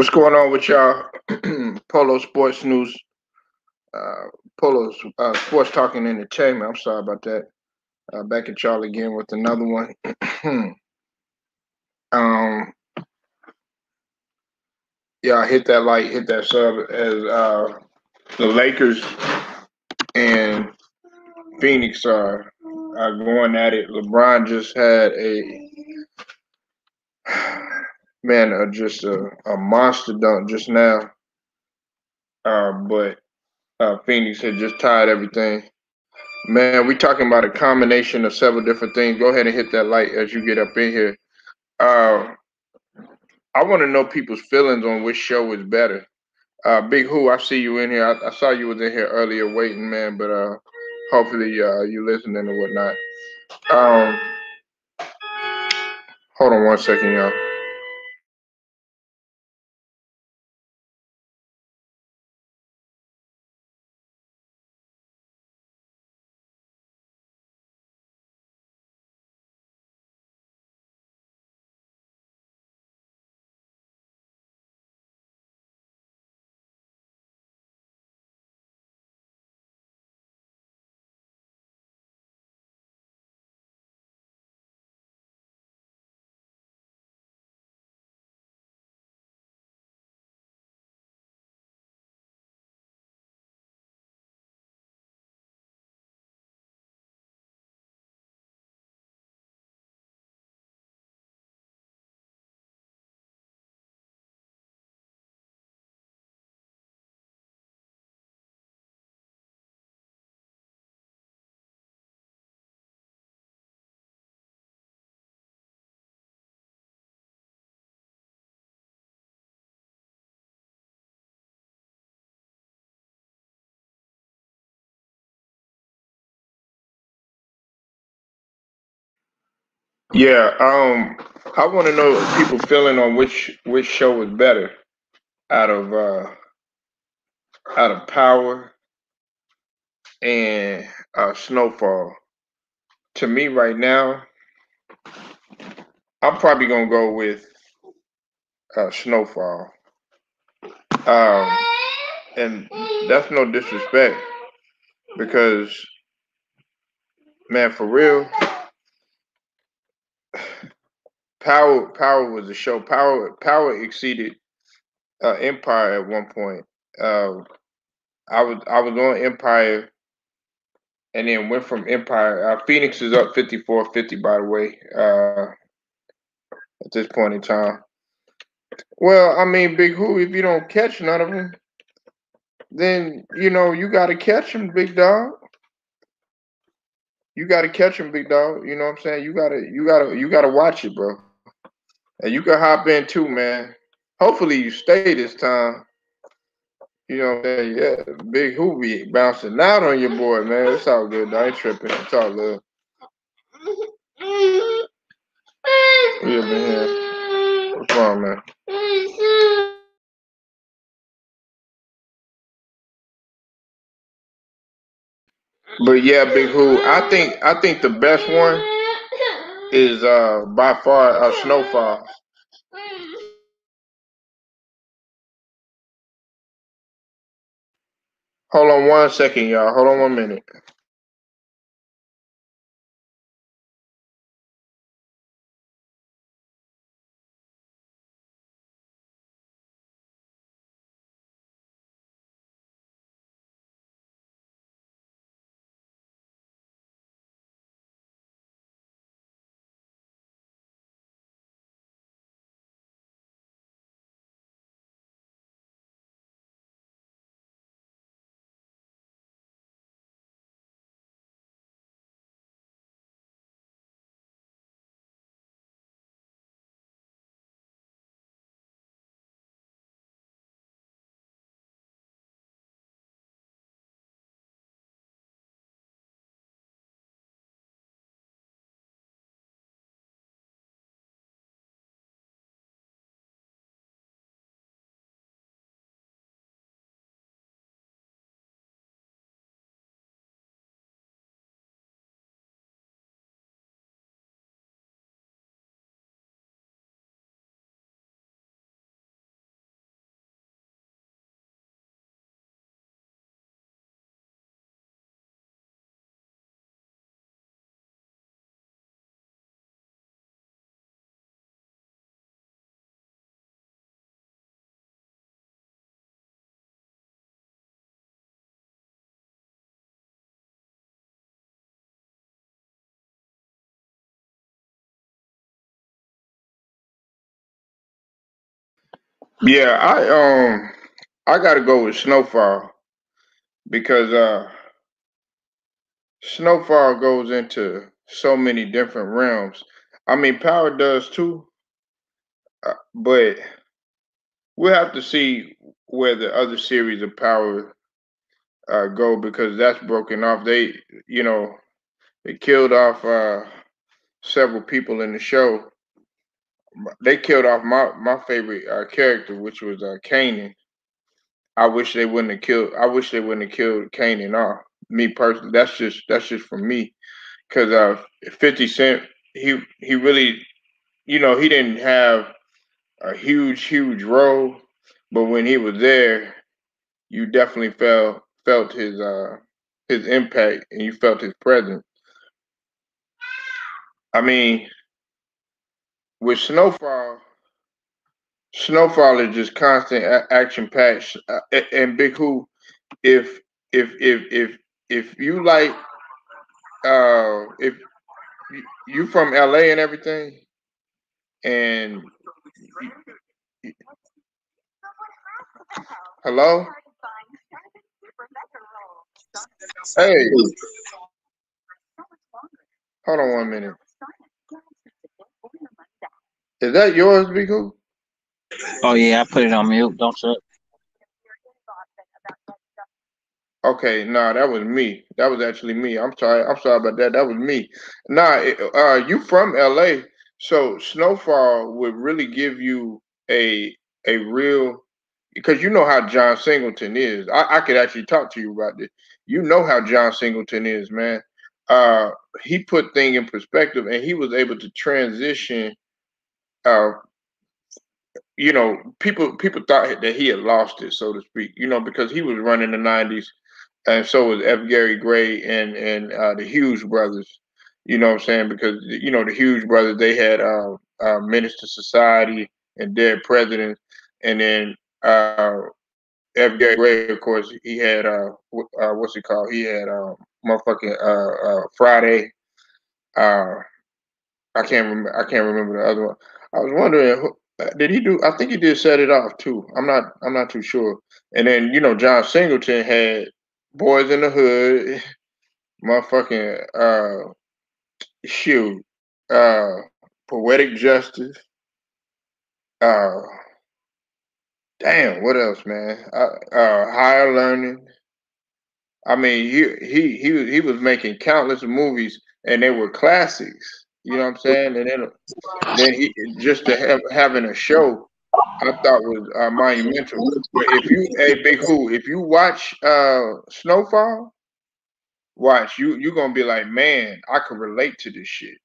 What's going on with y'all? Polo Sports News, uh, Polo Sports Talking Entertainment. I'm sorry about that. Back at y'all again with another one. um, yeah, hit that like, hit that sub as the Lakers and Phoenix are going at it. LeBron just had a man, just a monster dunk just now. But Phoenix had just tied everything. Man, we talking about a combination of several different things. Go ahead and hit that like as you get up in here. Uh, I want to know people's feelings on which show is better. Big Who, I see you in here. I saw you was in here earlier waiting, man. But hopefully you listening or whatnot. Um, hold on one second, y'all. Yeah, I want to know people feeling on which show is better out of Power and Snowfall. To me, right now, I'm probably gonna go with Snowfall. Um, and that's no disrespect because, man, for real, Power was a show. Power exceeded Empire at one point. Uh, I was on Empire and then went from Empire. Phoenix is up 54-50, by the way, at this point in time. Well, I mean, Big Who, if you don't catch none of them, then you got to catch them, big dog. You got to catch them, big dog. You know what I'm saying? You gotta watch it, bro. And you can hop in too, man. Hopefully you stay this time. You know what I'm saying? Yeah, Big Who be bouncing out on your boy, man. It's all good. I ain't tripping. It's all love. We up in here. What's wrong, man? But yeah, Big Who, I think the best one is by far Snowfall. Hold on one second, y'all. Hold on 1 minute. Yeah, I gotta go with Snowfall because Snowfall goes into so many different realms. I mean, Power does too, but we'll have to see where the other series of Power go because that's broken off. You know, they killed off several people in the show. They killed off my favorite character, which was Kanan. I wish they wouldn't have killed. I wish they wouldn't have killed Kanan off. Me personally, that's just for me. Because 50 Cent, he really, he didn't have a huge role, but when he was there, you definitely felt his impact and you felt his presence. I mean, with Snowfall is just constant action packed. And Big Who, if if you like, if you from LA and everything, and hello, hey, hold on 1 minute. Is that yours, Big Who? Oh yeah, I put it on mute. Don't trip. Okay, nah, that was me. That was actually me. I'm sorry. I'm sorry about that. That was me. Nah, you from LA, so Snowfall would really give you a real because you know how John Singleton is. I could actually talk to you about this. You know how John Singleton is, man. Uh, he put things in perspective, and he was able to transition. Uh, people thought that he had lost it, so to speak. Because he was running the '90s and so was F. Gary Gray and the Hughes brothers. You know what I'm saying? Because the Hughes brothers they had Menace to Society and Dead Presidents, and then F. Gary Gray, of course, he had what's it called? He had motherfucking Friday. Uh, I can't remember the other one. I was wondering, did he do? I think he did Set It Off too. I'm not too sure. And then John Singleton had Boys in the Hood, motherfucking shoot, Poetic Justice. Uh, damn, what else, man? Higher Learning. I mean, he was making countless movies, and they were classics. You know what I'm saying? And then he just to having a show, I thought was monumental. But hey Big Who, if you watch Snowfall, watch you're gonna be like, man, I could relate to this shit.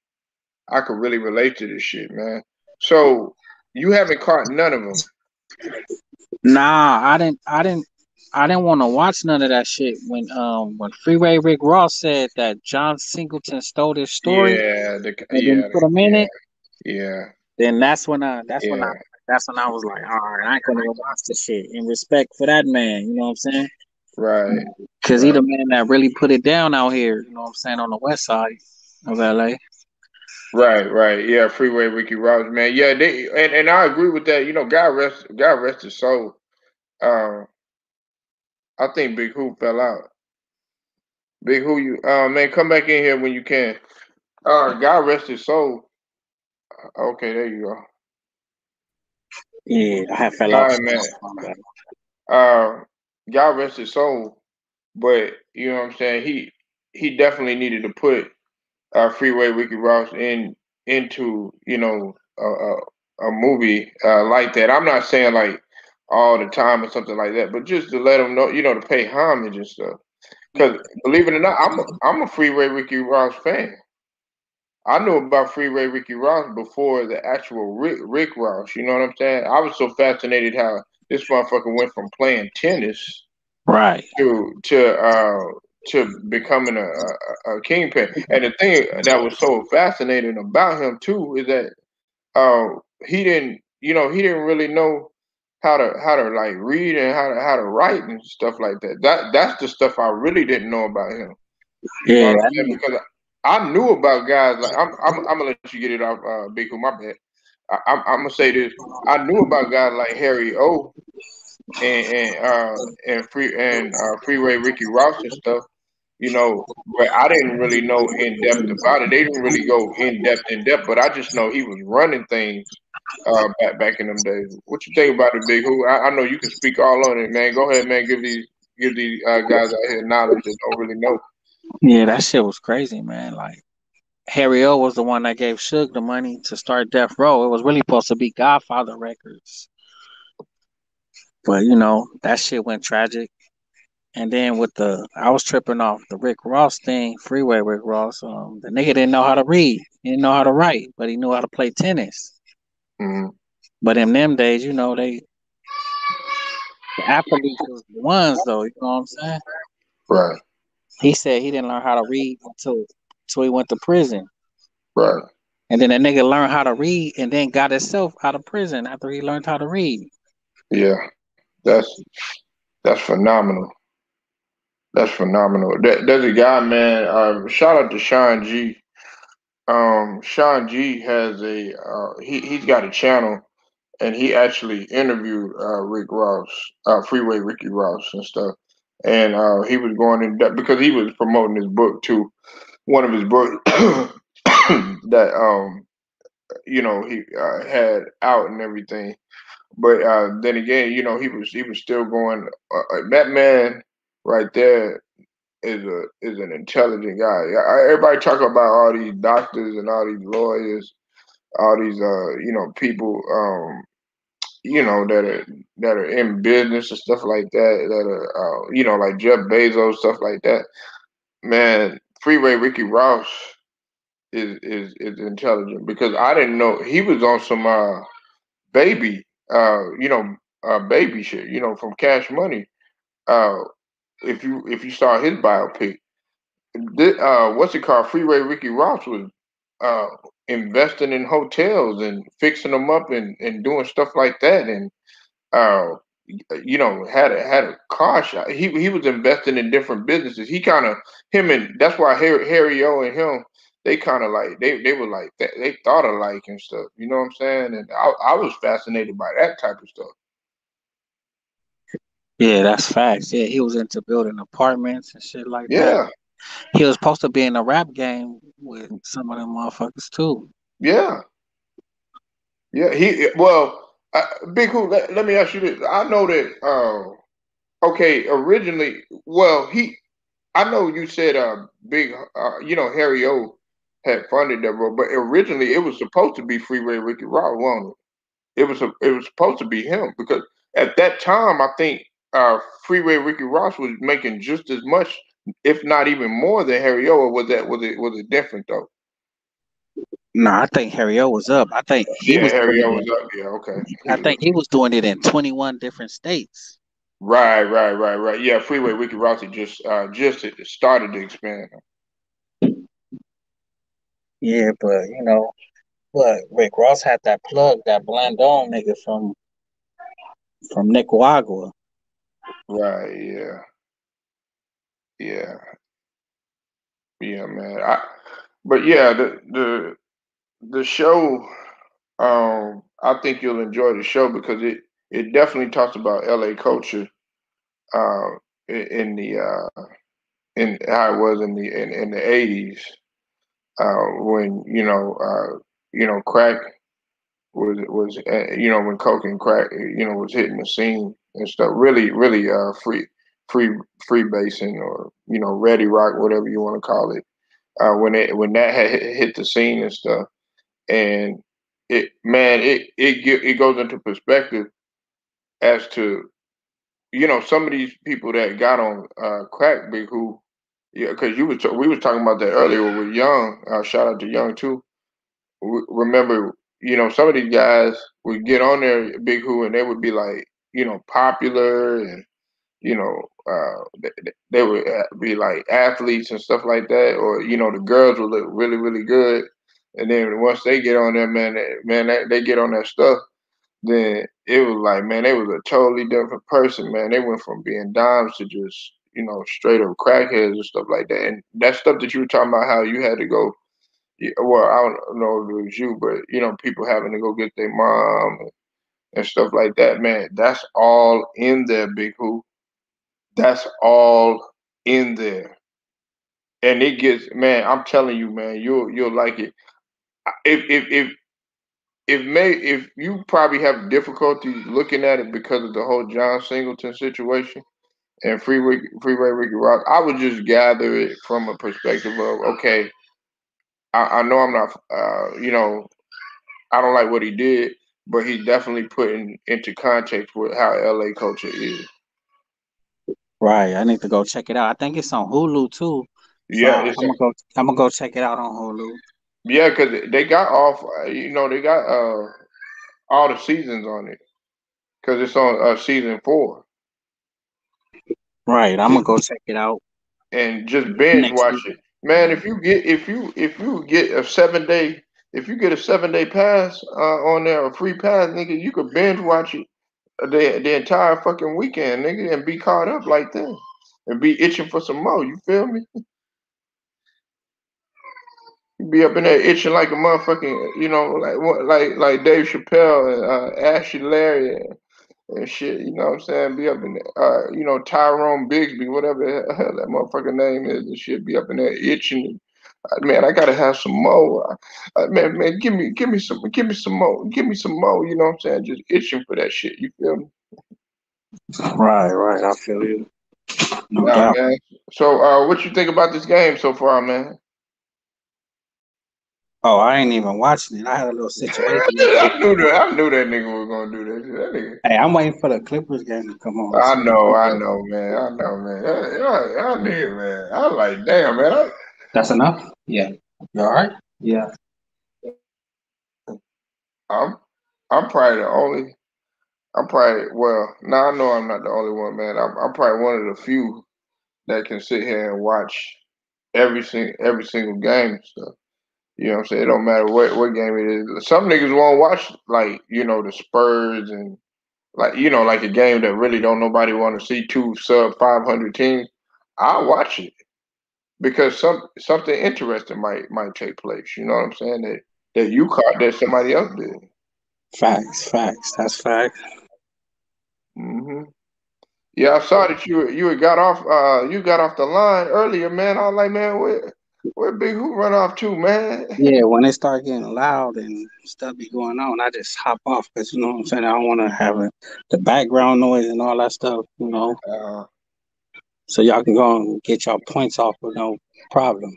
I could really relate to this shit, man. So you haven't caught none of them. Nah, I didn't want to watch none of that shit when Freeway Rick Ross said that John Singleton stole this story Yeah, and then put him in it. yeah, Then that's when I yeah. that's when I was like, all right, I ain't gonna go watch this shit in respect for that man. You know what I'm saying? Right, Cause he right, the man that really put it down out here. You know what I'm saying, on the west side of LA. right. Yeah, Freeway Ricky Ross, man. Yeah, and I agree with that. God rest his soul. Um, I think Big Who fell out. Big Who, you man, come back in here when you can. God rest his soul. Okay, there you go. Yeah, I had fell All out. right, man. Uh, God rest his soul. But you know what I'm saying. He definitely needed to put Freeway Ricky Ross into a movie like that. I'm not saying like all the time or something like that, but just to let him know, to pay homage and stuff. Because believe it or not, I'm a Freeway Ricky Ross fan. I knew about Freeway Ricky Ross before the actual Rick Ross. You know what I'm saying? I was so fascinated how this motherfucker went from playing tennis Right. to becoming a kingpin. And the thing that was so fascinating about him too is that he didn't really know how to like read and how to write and stuff like that. That's the stuff I really didn't know about him. You know Yeah, what I'm I saying? mean, Because I knew about guys like I'm gonna let you get it off, Big. My bad. I'm gonna say this. I knew about guys like Harry O and Freeway Ricky Ross and stuff, but I didn't really know in depth about it. They didn't really go in depth, but I just know he was running things back in them days. What you think about it, Big Who? I know you can speak all on it, man. Go ahead, man. Give these guys out here knowledge that don't really know. Yeah, that shit was crazy, man. Like Harry O was the one that gave Suge the money to start Death Row. It was really supposed to be Godfather Records, but that shit went tragic. And then I was tripping off the Rick Ross thing, Freeway Rick Ross. The nigga didn't know how to read, he didn't know how to write, but he knew how to play tennis. Mm-hmm. But in them days, the athletes was the ones though. You know what I'm saying? Right, He said he didn't learn how to read until he went to prison. right. And then that nigga learned how to read and then got himself out of prison after he learned how to read. Yeah, that's phenomenal. That's phenomenal. There's a guy, man. Shout out to Sean G. Sean G has he's got a channel, and he actually interviewed Rick Ross, Freeway Ricky Ross and stuff. And he was going in depth because he was promoting his book too. One of his books that he had out and everything. But then again, he was still going. That man right there is an intelligent guy. Everybody talk about all these doctors and all these lawyers, all these people that are in business and stuff like that are like Jeff Bezos, stuff like that. Man, Freeway Ricky Ross is intelligent because I didn't know he was on some baby baby shit, from Cash Money. Uh if you saw his biopic, what's it called? Freeway Ricky Ross was uh, investing in hotels and fixing them up and doing stuff like that, and uh, had a car shop. He was investing in different businesses. He kind of him and that's why Harry O and him, they kind of like they were like that. They thought alike and stuff. You know what I'm saying? And I was fascinated by that type of stuff. Yeah, that's facts. Yeah, he was into building apartments and shit like that. Yeah, He was supposed to be in the rap game with some of them motherfuckers too. yeah, yeah. Big Who. Let me ask you this. I know that. Okay, originally, well, I know you said big, Harry O had funded that role, but originally it was supposed to be Freeway Ricky Ross, wasn't it? It was supposed to be him because at that time I think Freeway Ricky Ross was making just as much, if not even more, than Harry O. Or was it different though? No, I think Harry O was up. I think he Yeah, was doing Harry O it was up. Yeah, okay, he I was think up. he was doing it in 21 different states. Right, right, right, right. Yeah, Freeway Ricky Ross had just started to expand. Yeah, but Rick Ross had that plug, that Blandon nigga from Nicaragua. Right. Yeah. Yeah. Yeah, man. But yeah, the show. I think you'll enjoy the show because it definitely talks about L.A. culture. Uh, in the in how it was in the '80s when crack was when coke and crack was hitting the scene and stuff. Really, really free free basing or ready rock, whatever you want to call it. When that had hit the scene and stuff, and it goes into perspective as to some of these people that got on crack, big who, yeah, because we was talking about that earlier with Young. Shout out to Young too. Remember, some of these guys would get on there, big who, and they would be like popular and they would be like athletes and stuff like that, or the girls would look really really good, and then once they get on there, man, they get on that stuff, then it was like, man, they was a totally different person, man. They went from being dimes to just straight up crackheads and stuff like that. And that stuff that you were talking about, how you had to go Yeah, well, I don't know if it was you, but people having to go get their mom and stuff like that, man. That's all in there, Big Who. That's all in there, and it gets, man. I'm telling you, man, you'll like it. If you probably have difficulty looking at it because of the whole John Singleton situation and Freeway Ricky Rock, I would just gather it from a perspective of, okay, I know I'm not, I don't like what he did, but he definitely put into context with how LA culture is. Right. I need to go check it out. I think it's on Hulu too. So Yeah, I'm gonna go. I'm gonna go check it out on Hulu. yeah, because they got off, they got all the seasons on it because it's on season 4. Right. I'm gonna go check it out And just binge next watch week. it. Man, if you get a 7 day, if you get a 7 day pass on there, a free pass, nigga, you could binge watch it the entire fucking weekend, nigga, and be caught up like that. And be itching for some more, you feel me? You be up in there itching like a motherfucking, like Dave Chappelle and Ashley Larry and shit, you know what I'm saying? Be up in there, Tyrone Bigsby, whatever the hell that motherfucker name is, and shit, be up in there itching. Man, I gotta have some more. Man, give me some more. You know what I'm saying? Just itching for that shit. You feel me? Right. Right. I feel you. No Yeah, doubt. man. So, what you think about this game so far, man? Oh, I ain't even watching it. I had a little situation real quick. I knew that nigga was gonna do that. That nigga. Hey, I'm waiting for the Clippers game to come on. I So know, I know, man. I know, man. I knew, man. I like, damn, man. that's enough. Yeah. You all right? Yeah. I'm, I'm probably the only. I'm probably well. Now I know I'm not the only one, man. I'm probably one of the few that can sit here and watch every single game and stuff. You know what I'm saying? It don't matter what game it is. Some niggas won't watch like, the Spurs and like a game that really don't nobody want to see, two sub 500 teams. I'll watch it because something interesting might take place. You know what I'm saying? That you caught that somebody else did. Facts. Facts. That's fact. hmm Yeah, I saw that you had got off the line earlier, man. I was like, man, where Big Who run off to, man? Yeah, when it start getting loud and stuff be going on, I just hop off because you know what I'm saying. I don't want to have the background noise and all that stuff, you know. Uh, So y'all can go and get your points off with no problems.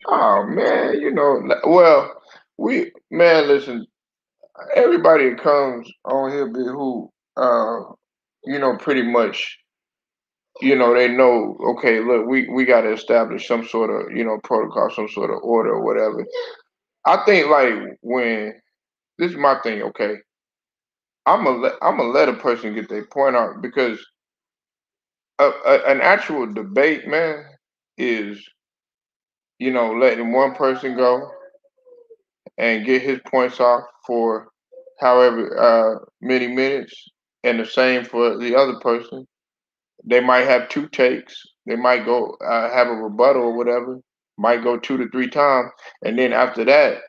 oh man, well, listen, everybody that comes on here, Big Who, pretty much, they know, okay, look, we got to establish some sort of, protocol, some sort of order or whatever. I think like when this is my thing, okay, I'm gonna let a person get their point out because an actual debate, man, is letting one person go and get his points off for however many minutes, and the same for the other person. They might have two takes. They might go have a rebuttal or whatever. Might go 2 to 3 times, and then after that,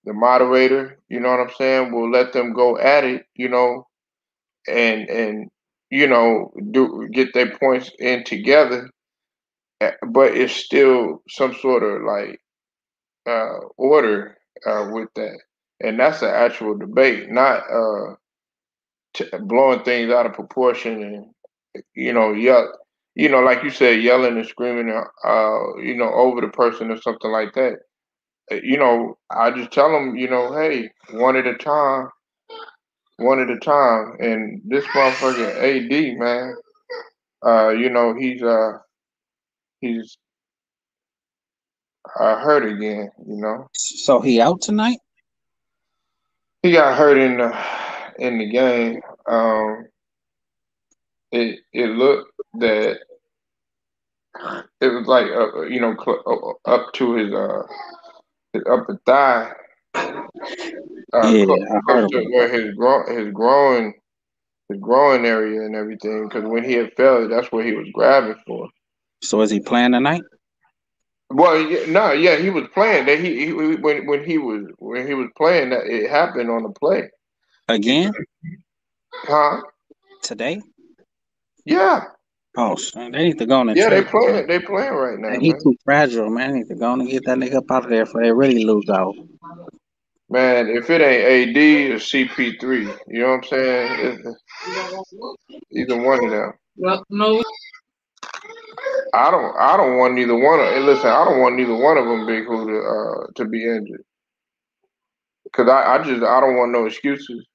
the moderator, you know what I'm saying, will let them go at it, and do get their points in together. But it's still some sort of like order with that, and that's an actual debate, not blowing things out of proportion and yell, like you said, yelling and screaming, over the person or something like that. I just tell them, hey, one at a time. And this motherfucking AD, man, he's hurt again. So he out tonight? He got hurt in the game. It looked that it was like up to his upper thigh, Yeah, I close heard to about where that. his growing area and everything. Because when he had fell, that's what he was grabbing for. So is he playing tonight? Well, yeah, no, yeah, he was playing. That when he was playing, that it happened on the play. You, Again huh? today. Yeah, Oh, son, they need to go on and yeah, they trade him, man. playing. They playing right now, And he man. too fragile, man. They need to go on and get that nigga up out of there before they really lose out. Man, if it ain't AD or CP3, you know what I'm saying? Either one of them. I don't want neither one of. Hey, listen, I don't want neither one of them, Big Who, to be injured. Cause I don't want no excuses.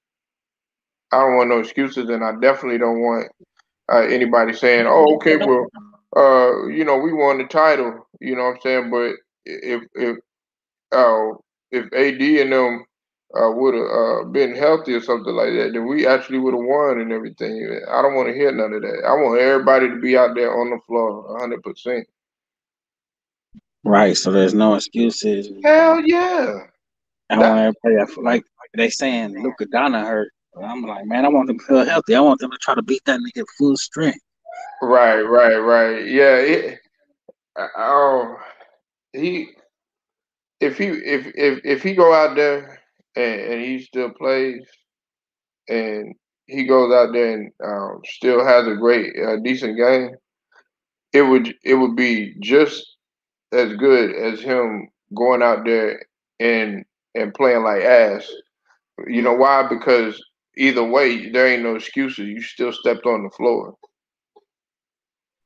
I don't want no excuses, and I definitely don't want anybody saying, "Oh, okay, well, we won the title." You know what I'm saying? But uh, if AD and them would have been healthy or something like that, then we actually would have won and everything. I don't want to hear none of that. I want everybody to be out there on the floor, 100%. Right, so there's no excuses. Hell yeah. I want That everybody to feel like they saying Luka Donna hurt. But I'm like, man, I want them to feel healthy. I want them to try to beat that nigga full strength. right. Yeah. Oh, he if he go out there and he still plays and he goes out there and still has a great decent game, it would be just as good as him going out there and playing like ass. You know why? Because either way, there ain't no excuses. You still stepped on the floor.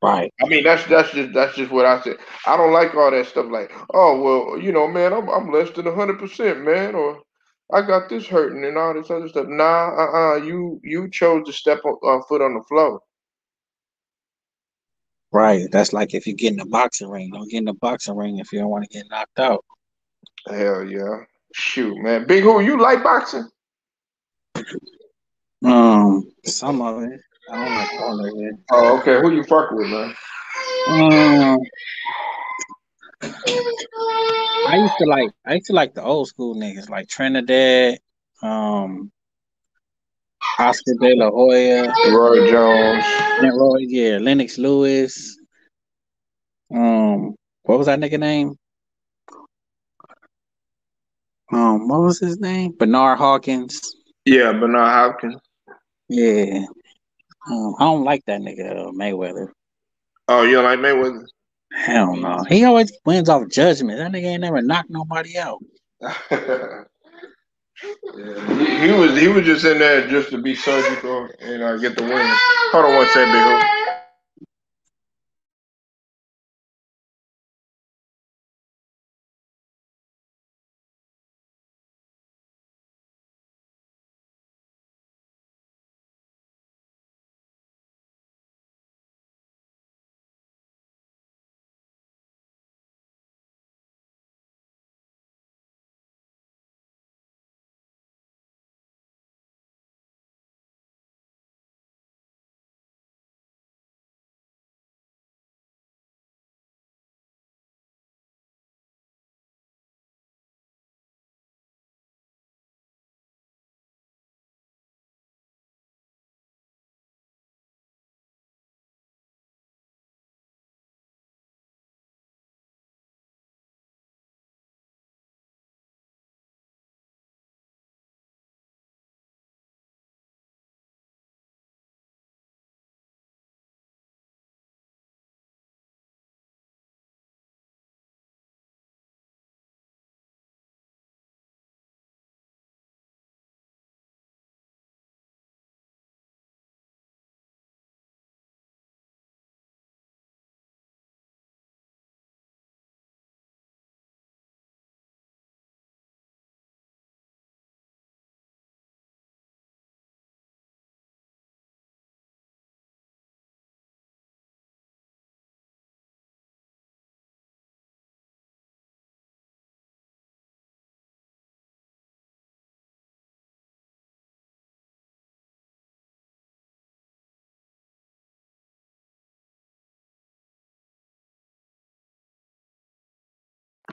Right, I mean, that's just what I said. I don't like all that stuff. Like, oh well, man, I'm less than 100%, man, or I got this hurting and all this other stuff. Nah, you chose to step on foot on the floor. right. That's like if you get in a boxing ring, don't get in a boxing ring if you don't want to get knocked out. Hell yeah, shoot, man, Big Who, you like boxing? Some of it. I don't like all of it. Oh, okay. Who you fuck with, man? Um, I used to like the old school niggas like Trinidad, um, Oscar De La Hoya, Roy Jones. Yeah, Lennox Lewis. What was that nigga name? What was his name? Bernard Hawkins. Yeah, Bernard Hopkins. Yeah. I don't like that nigga Mayweather. Oh, you don't like Mayweather? Hell no. He always wins off judgment. That nigga ain't never knocked nobody out. Yeah, he was just in there just to be surgical and get the win. Hold on one second, Big Ho.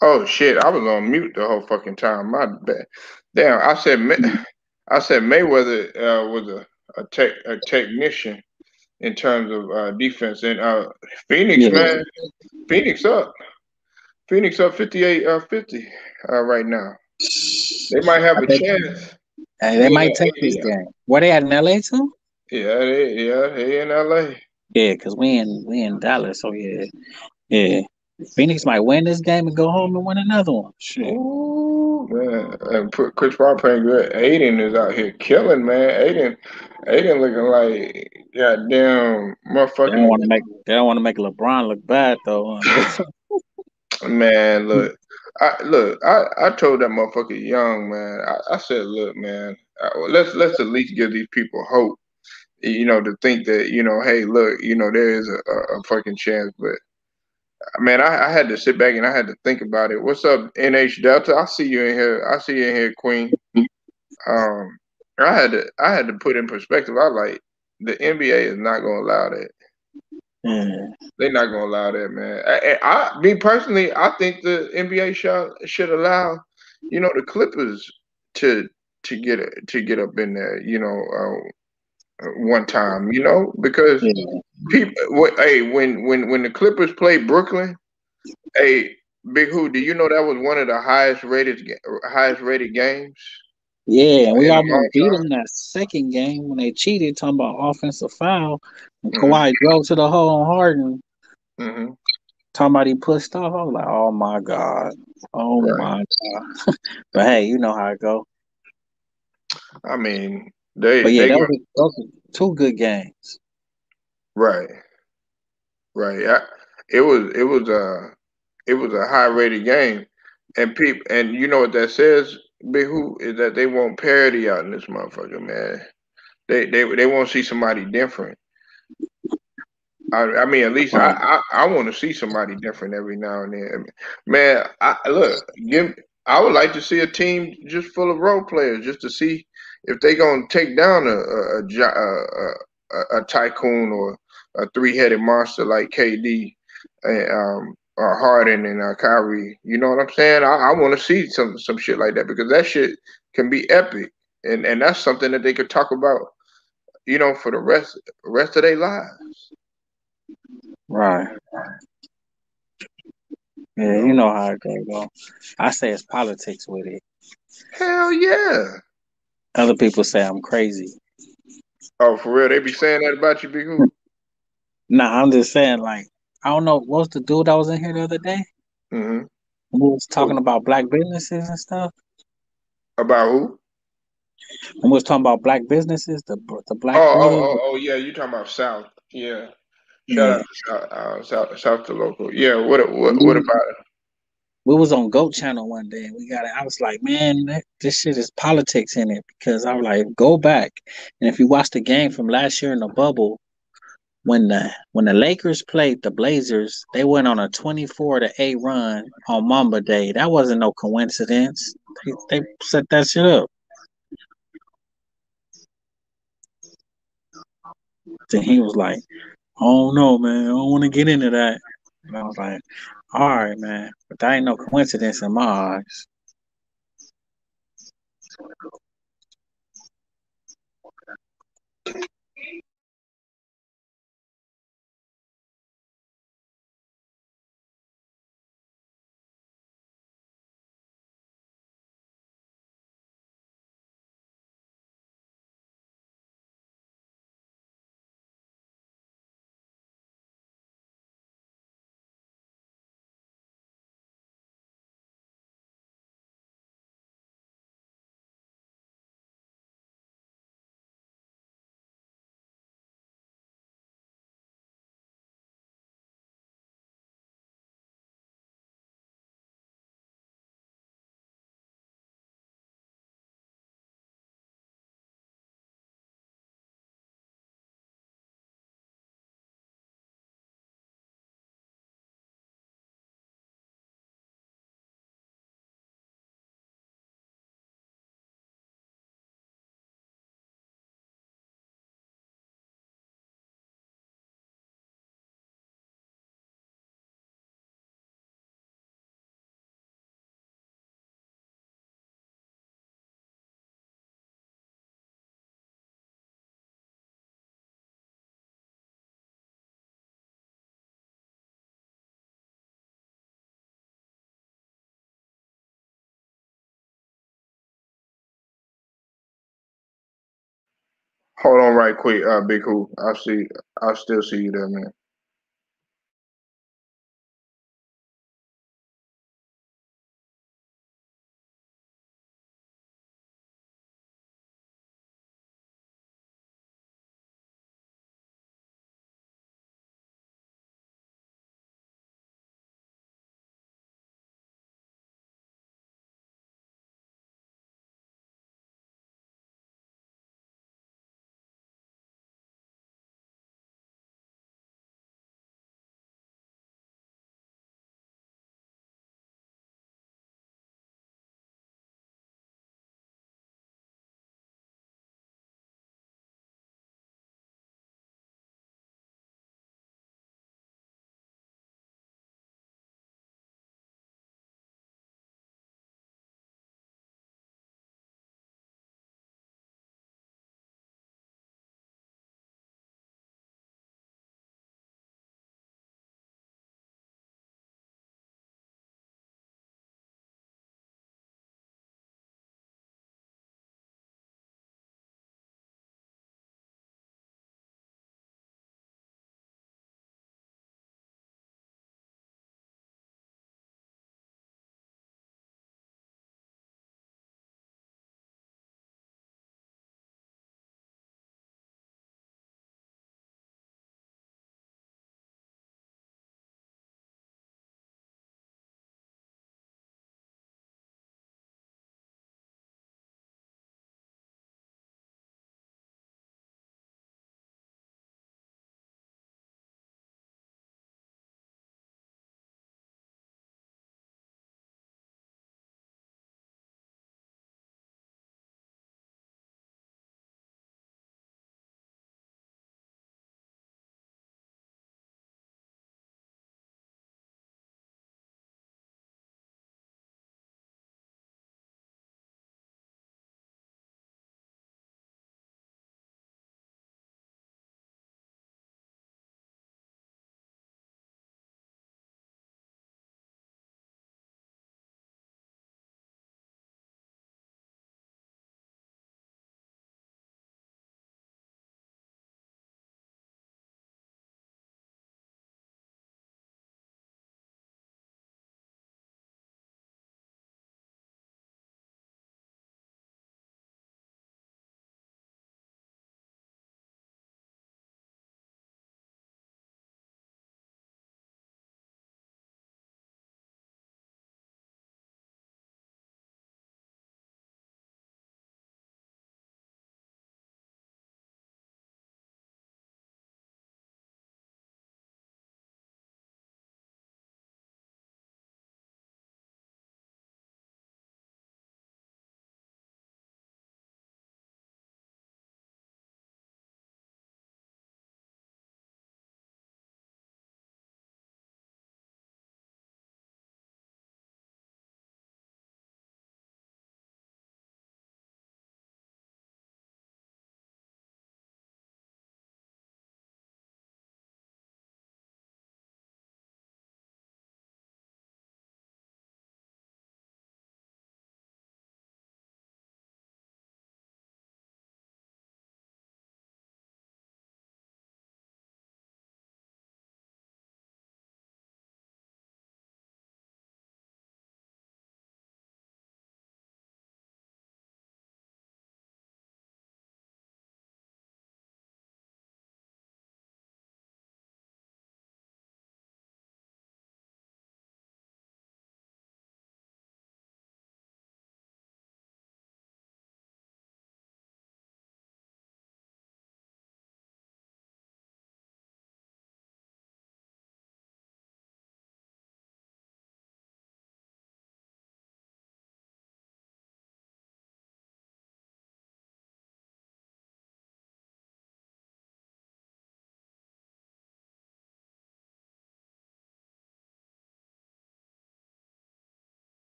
Oh shit, I was on mute the whole fucking time. My bad. Damn, I said Mayweather was a technician in terms of defense, and Phoenix, Yeah. man, Phoenix up. Phoenix up 58 50 right now. They might have I a think chance. they Being might that, take this game. Where they at in LA too? they in LA. Yeah, cause we in Dallas, so yeah, yeah. Phoenix might win this game and go home and win another one. Shit, Ooh, man. And put Chris Paul playing good. Aiden is out here killing, man. Aiden looking like goddamn motherfucking they don't want to make LeBron look bad though. man. I told that motherfucker young man. I said, look, man. Let's at least give these people hope. To think that hey, look, there is a fucking chance. But man, I had to sit back and I had to think about it. What's up, NH Delta? I see you in here. I see you in here, Queen. Um, I had to put in perspective. I like the NBA is not gonna allow that. Yeah, They're not gonna allow that, man. Me personally, I think the NBA should allow, the Clippers to to get up in there, one time, because yeah, people. Hey, when the Clippers played Brooklyn, hey, Big Who, do you know that was one of the highest rated games yeah. And we in a almost long beat them time? in that second game when they cheated, talking about offensive foul. And Hmm. Kawhi drove to the hole on Harden, Hmm. talking about he pushed off. I was like, oh my god, oh Right. my god. But hey, you know how it go. I mean, But they yeah, they gonna those were two good games. right, right. It was a high rated game, and people, and you know what that says, Big Who, is that they want parity out in this motherfucker, man. They want to see somebody different. I mean, at least Right. I want to see somebody different every now and then. Man, I would like to see a team just full of role players just to see if they gonna take down a tycoon or a three-headed monster like KD, or Harden and Kyrie. You know what I'm saying? I want to see some shit like that because that shit can be epic, and that's something that they could talk about, for the rest of their lives. Right. You Yeah, you know. know how it go. I say it's politics with it. Hell yeah. Other people say I'm crazy. Oh, for real? They be saying that about you, Big Who? Nah, I'm just saying, like, I don't know, what was the dude that was in here the other day Mm-hmm. who was talking Who? about black businesses and stuff? About who? And we was talking about black businesses, the Oh, black oh, brothers. oh, oh, yeah. You talking about South? Yeah. Shout out Yeah. to South to local. Yeah. What We, about it? we was on Goat Channel one day and we got it. I was like, man, this shit is politics in it because I was like, go back. And if you watch the game from last year in the bubble, when the Lakers played the Blazers, they went on a 24-8 run on Mamba Day. That wasn't no coincidence. They set that shit up. Then he was like, "Oh no, man, I don't want to get into that." And I was like, "All right, man, but that ain't no coincidence in my eyes." Hold on right quick, Big Who. I still see you there, man.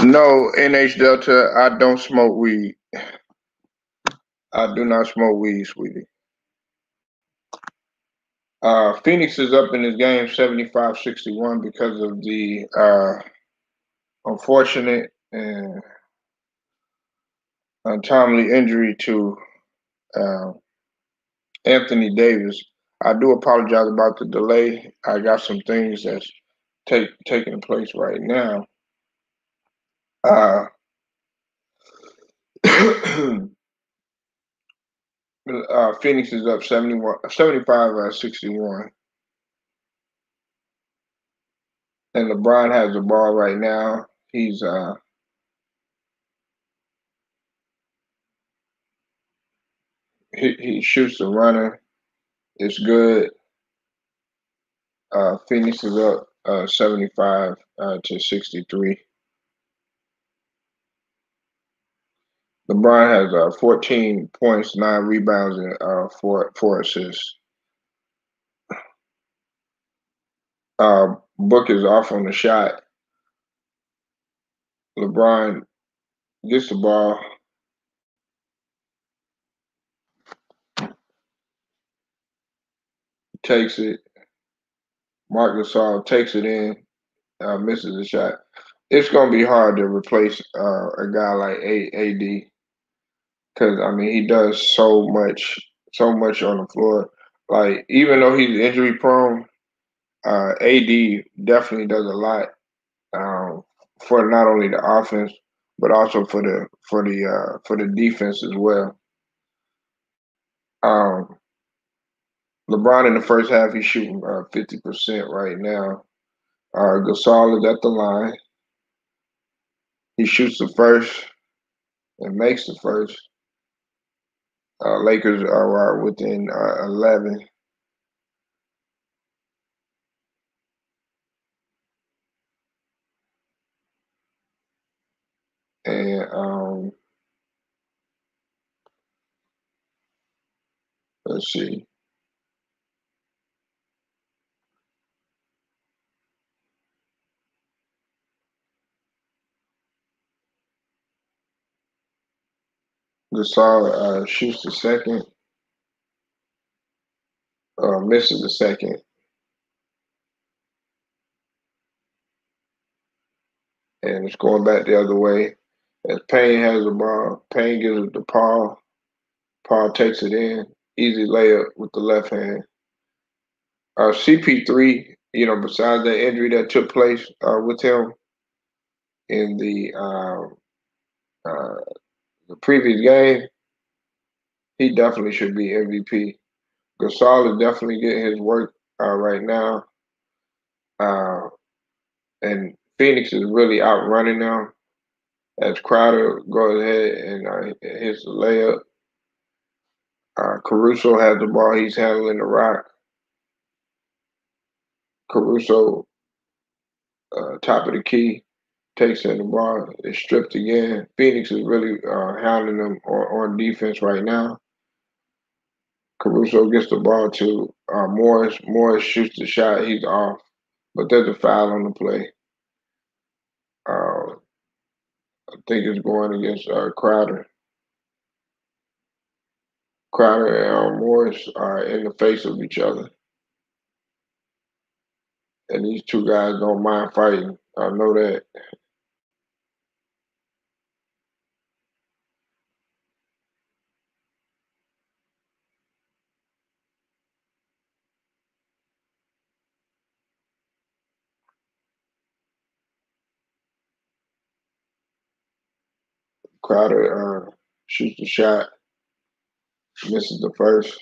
No, NH Delta, I don't smoke weed. I do not smoke weed, sweetie. Phoenix is up in this game 75-61 because of the unfortunate and untimely injury to uh, Anthony Davis. I do apologize about the delay. I got some things that's taking place right now. Uh, Phoenix is up 75-61. And LeBron has the ball right now. He shoots the runner. It's good. Phoenix is up 75-63. LeBron has 14 points, 9 rebounds, and four assists. Book is off on the shot. LeBron gets the ball, takes it. Marc Gasol takes it in, misses the shot. It's going to be hard to replace a guy like AD because I mean he does so much on the floor. Like even though he's injury prone, AD definitely does a lot um, for not only the offense but also for the defense as well. Um, LeBron in the first half he's shooting 50% right now. Gasol is at the line. He shoots the first and makes the first. Lakers are within 11. And let's see. Gasol shoots the second, misses the second, and it's going back the other way. As Payne has the ball, Payne gives it to Paul. Paul takes it in, easy layup with the left hand. CP3, besides that injury that took place with him in uh, the previous game, he definitely should be MVP. Gasol is definitely getting his work right now, uh, and Phoenix is really outrunning them. As Crowder goes ahead and hits the layup, Caruso has the ball. He's handling the rock. Caruso, top of the key, takes in the ball. It's stripped again. Phoenix is really hounding them on defense right now. Caruso gets the ball to Morris. Morris shoots the shot. He's off, but there's a foul on the play. I think it's going against Crowder. Crowder and Morris are in the face of each other, and these two guys don't mind fighting. I know that. Crowder shoots the shot, misses the first.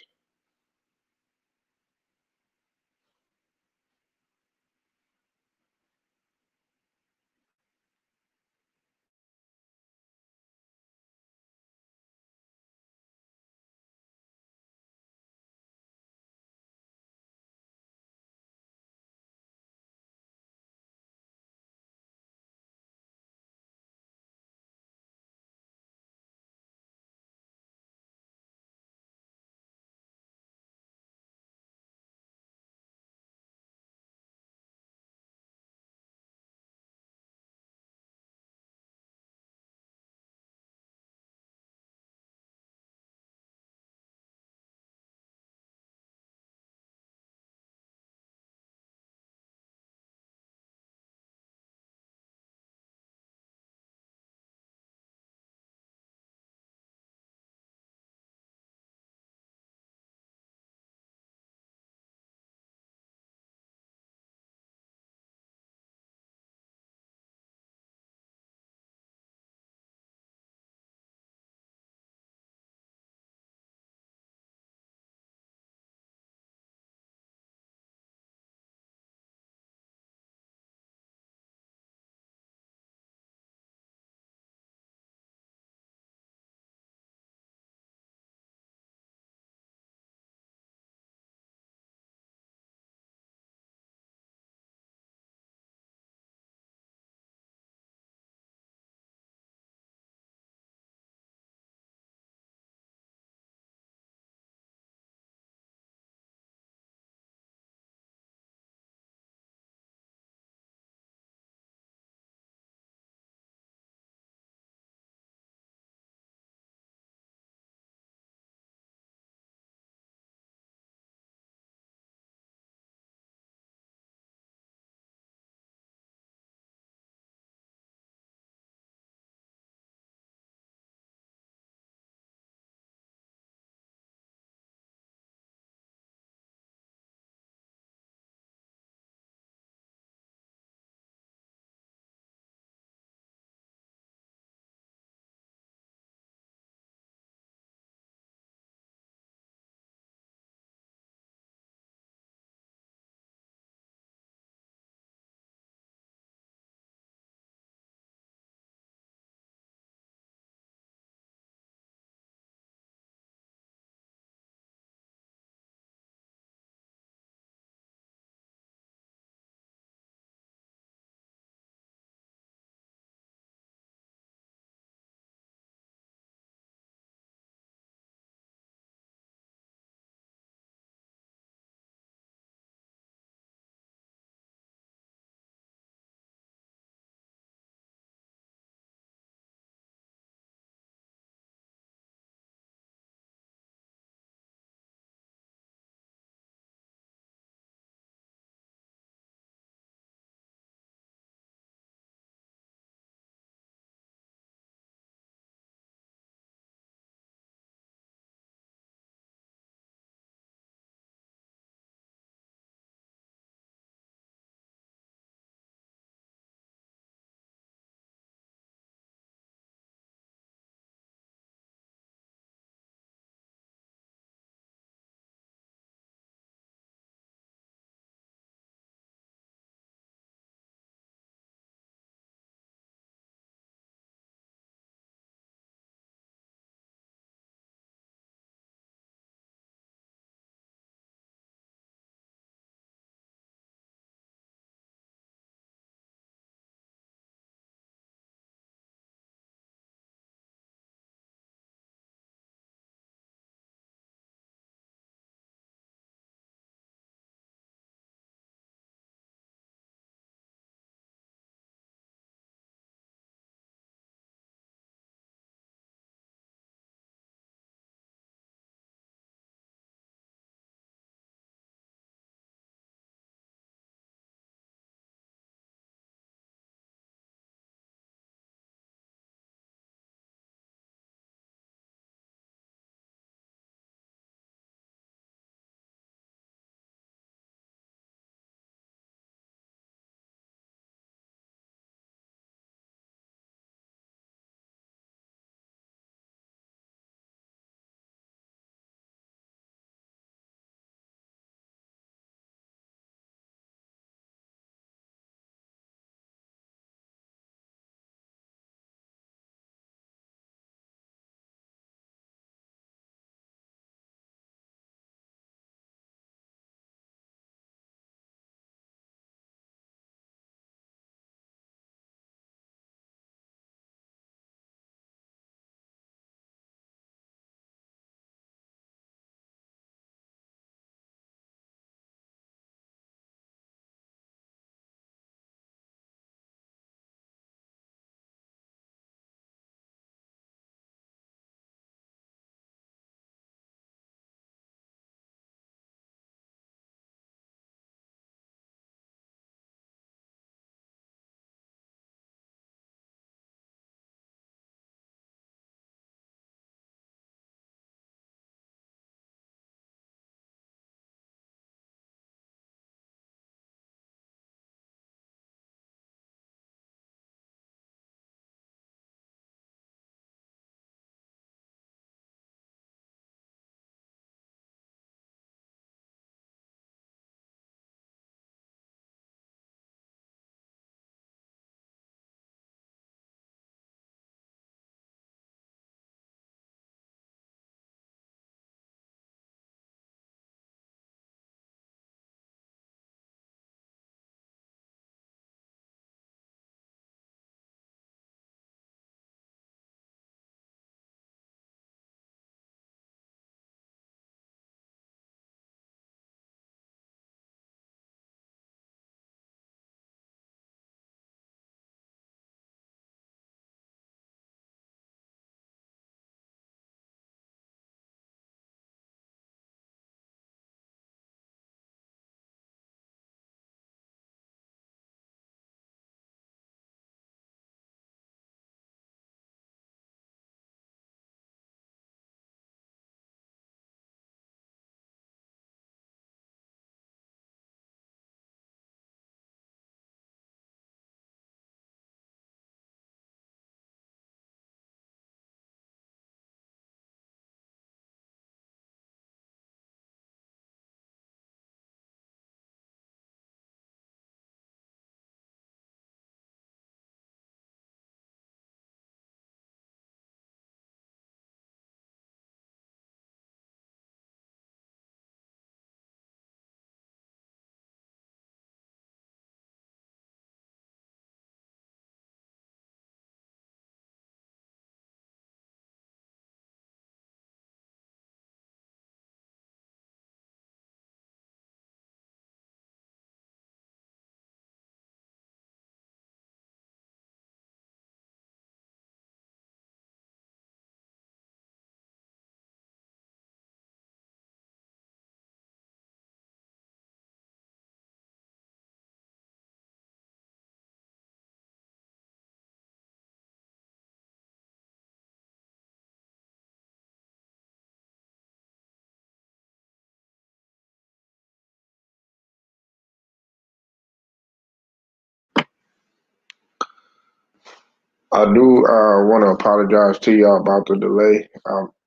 I do want to apologize to y'all about the delay.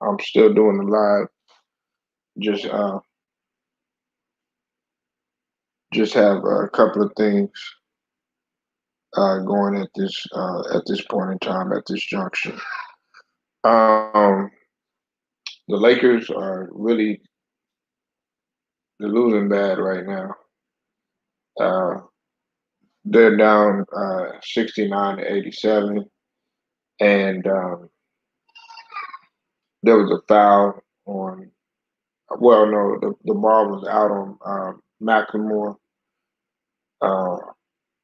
I'm still doing the live. Just uh, just have a couple of things going at this point in time at this junction. Um, the Lakers are really they're losing bad right now. Uh, they're down 69 to 87, and there was a foul on. Well, no, the ball was out on McLemore uh,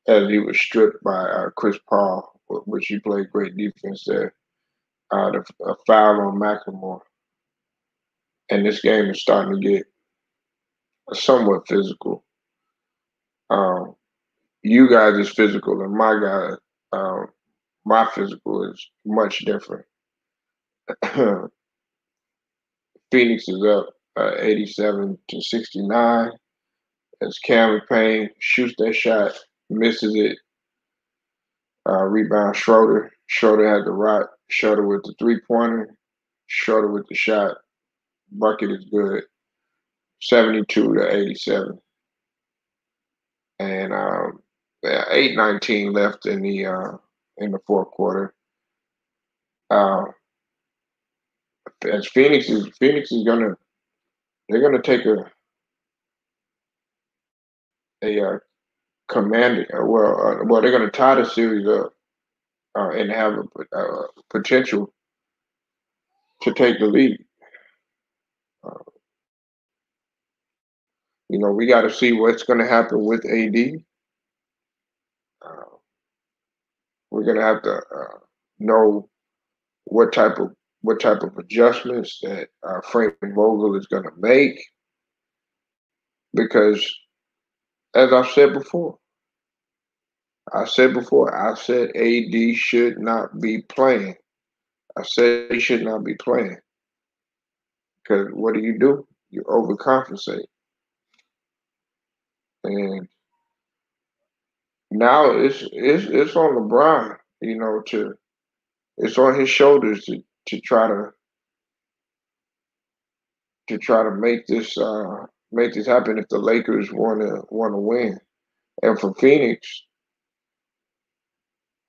as he was stripped by Chris Paul, which he played great defense there. A foul on McLemore, and this game is starting to get somewhat physical. Um, you guys is physical, and my physical is much different. Phoenix is up 87 to 69 as Cameron Payne shoots that shot, misses it. Rebound Schroeder. Schroeder has the rock. Schroeder with the 3-pointer. Schroeder with the shot. Bucket is good. 72 to 87. And 8:19 left in the fourth quarter. Uh, as Phoenix is gonna take a commanding well they're gonna tie the series up and have a potential to take the lead. Uh, we got to see what's going to happen with AD. Uh, we're going to have to know what type of adjustments that Frank Vogel is going to make, because as I said AD should not be playing. I said he should not be playing because what do? You overcompensate, and now it's on LeBron, to it's on his shoulders to try to make this happen if the Lakers want to win. And for Phoenix,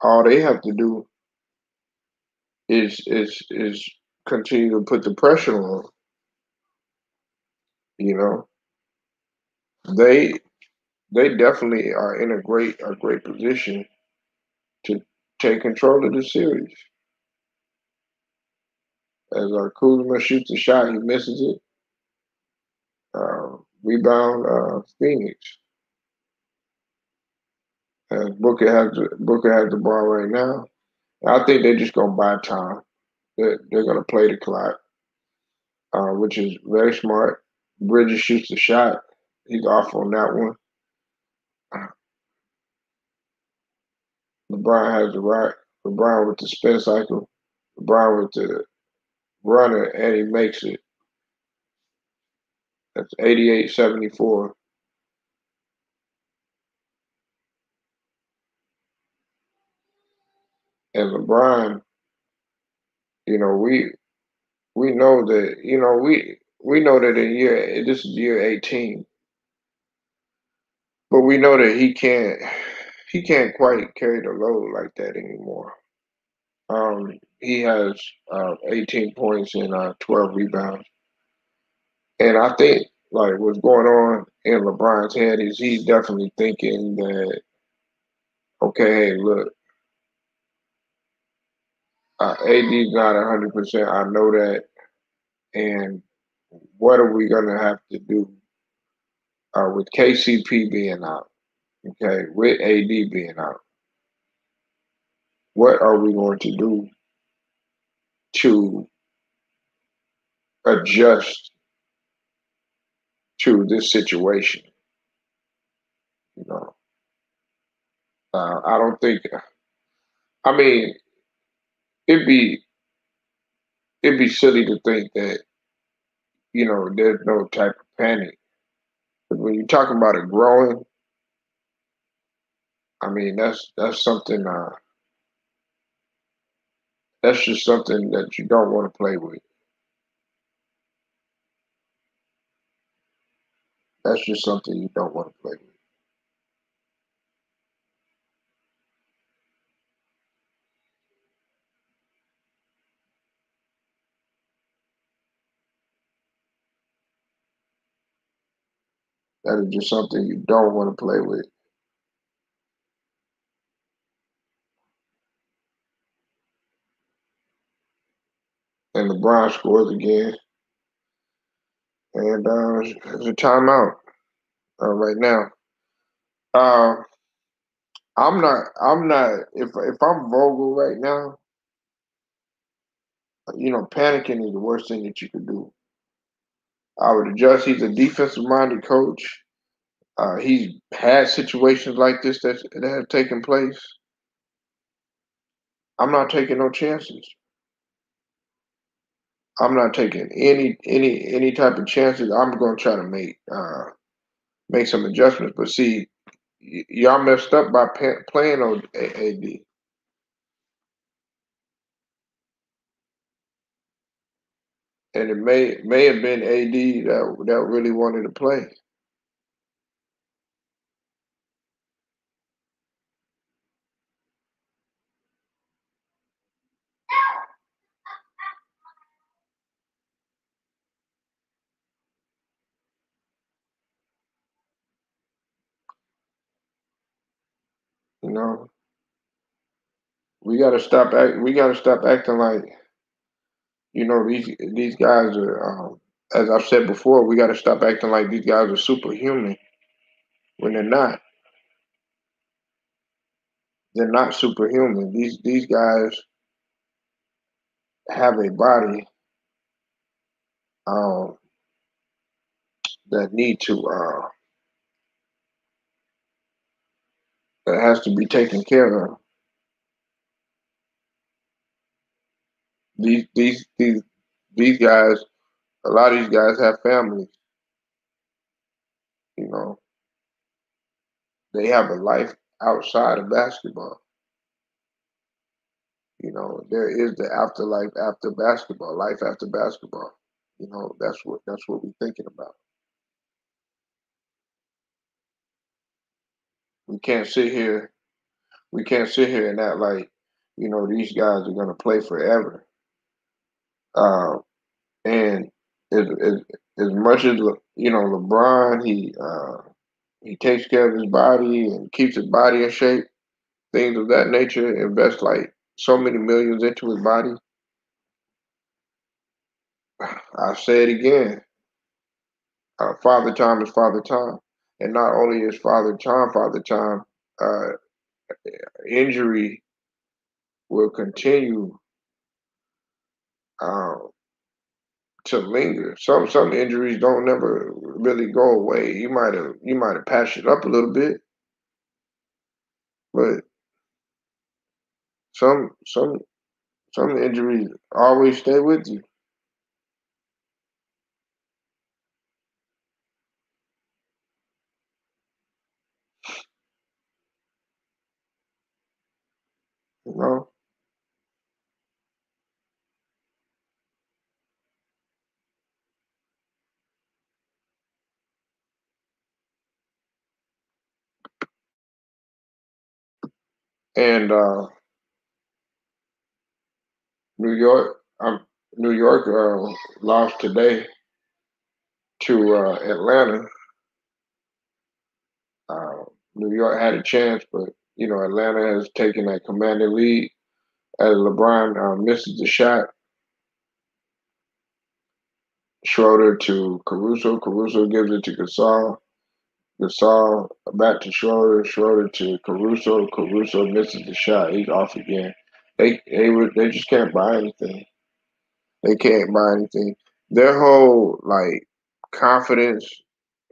all they have to do is continue to put the pressure on. You know, they they definitely are in a great position to take control of the series. As Kuzma shoots a shot, he misses it. Rebound Phoenix. As Booker has the ball right now. I think they're just gonna buy time. They're gonna play the clock, which is very smart. Bridges shoots the shot. He's off on that one. LeBron has the right. LeBron with the spin cycle. LeBron with the runner, and he makes it. That's 88-74. And LeBron, you know, we know that, we know that this is year 18, but we know that he can't quite carry the load like that anymore. He has 18 points and 12 rebounds. And I think like what's going on in LeBron's head is he's definitely thinking that, okay, hey, look, AD's not 100%. I know that, and what are we gonna have to do with KCP being out? Okay, with AD being out, what are we going to do to adjust to this situation? You know, I don't think. I mean, it'd be silly to think that there's no type of panic. But when you're talking about it growing, I mean that's something That's just something that you don't want to play with. That's just something you don't want to play with. That is just something you don't want to play with. And LeBron scores again, and it's a timeout right now. Uh, I'm not. I'm not. If I'm Vogel right now, panicking is the worst thing that you could do. I would adjust. He's a defensive minded coach. He's had situations like this that have taken place. I'm not taking no chances. I'm not taking any type of chances. I'm going to try to make some adjustments. But see, y'all messed up by playing on AD, and it may have been AD that really wanted to play. You know, we got to stop acting like these guys are. As I've said before, we got to stop acting like these guys are superhuman when they're not. They're not superhuman. These guys have a body um, that need to that has to be taken care of. These these these these guys, a lot of these guys have families. You know, they have a life outside of basketball. There is the afterlife after basketball, life after basketball. That's what we're thinking about. We can't sit here. We can't sit here and act like these guys are gonna play forever. Uh, and as much as LeBron, he takes care of his body and keeps his body in shape, things of that nature, invest like so many millions into his body. I say it again, father time is father time. And not only is father time, uh, injury will continue um, to linger. Some injuries don't never really go away. You might have patched it up a little bit, but some some injuries always stay with you. You know, and New York, New York lost today to Atlanta. Uh, New York had a chance, but Atlanta has taken that commanding lead as LeBron misses the shot. Schroeder to Caruso. Caruso gives it to Gasol. Gasol back to Schroeder. Schroeder to Caruso. Caruso misses the shot. He's off again. They just can't buy anything. They can't buy anything. Their whole like confidence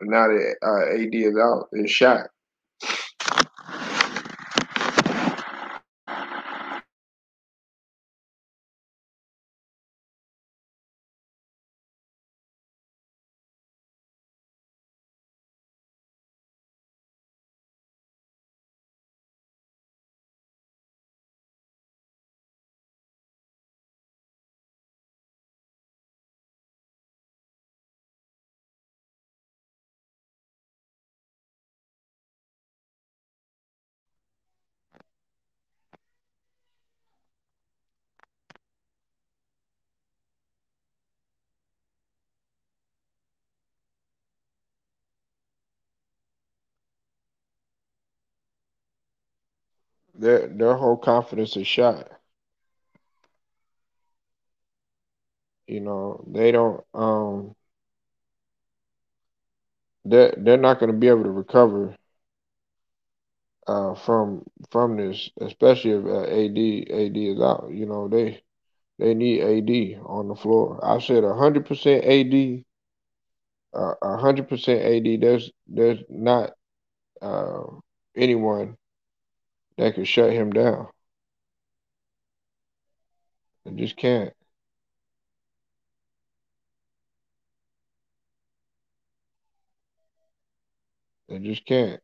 now that AD is out is shot. their whole confidence is shot. You know, they don't they're not going to be able to recover from this, especially if AD is out. You know, they need AD on the floor. I said 100% AD, 100% AD. There's not uh, anyone that could shut him down. They just can't. They just can't.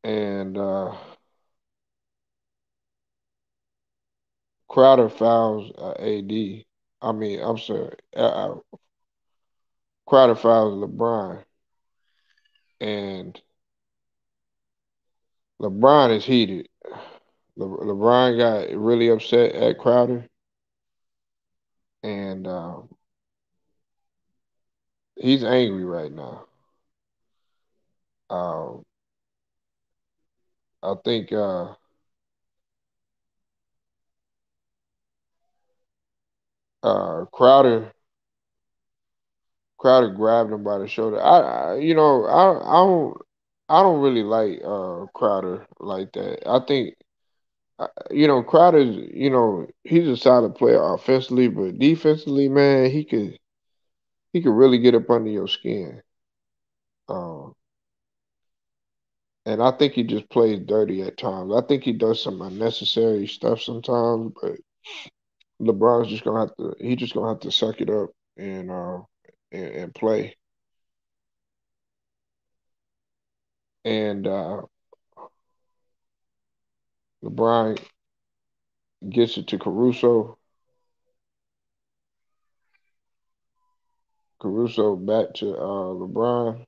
And Crowder fouls AD. I mean, I'm sorry. Crowder fouls LeBron, and LeBron is heated. LeBron got really upset at Crowder, and he's angry right now. Um, I think Crowder grabbed him by the shoulder. I don't really like Crowder like that. I think Crowder's he's a solid player offensively, but defensively, man, he could really get up under your skin. Um, and I think he just plays dirty at times. I think he does some unnecessary stuff sometimes, but LeBron's just gonna have to he just gonna have to suck it up and play. And LeBron gets it to Caruso. Caruso back to LeBron.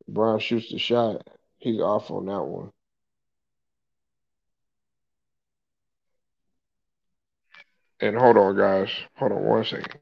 LeBron shoots the shot. He's off on that one. And hold on, guys. Hold on 1 second.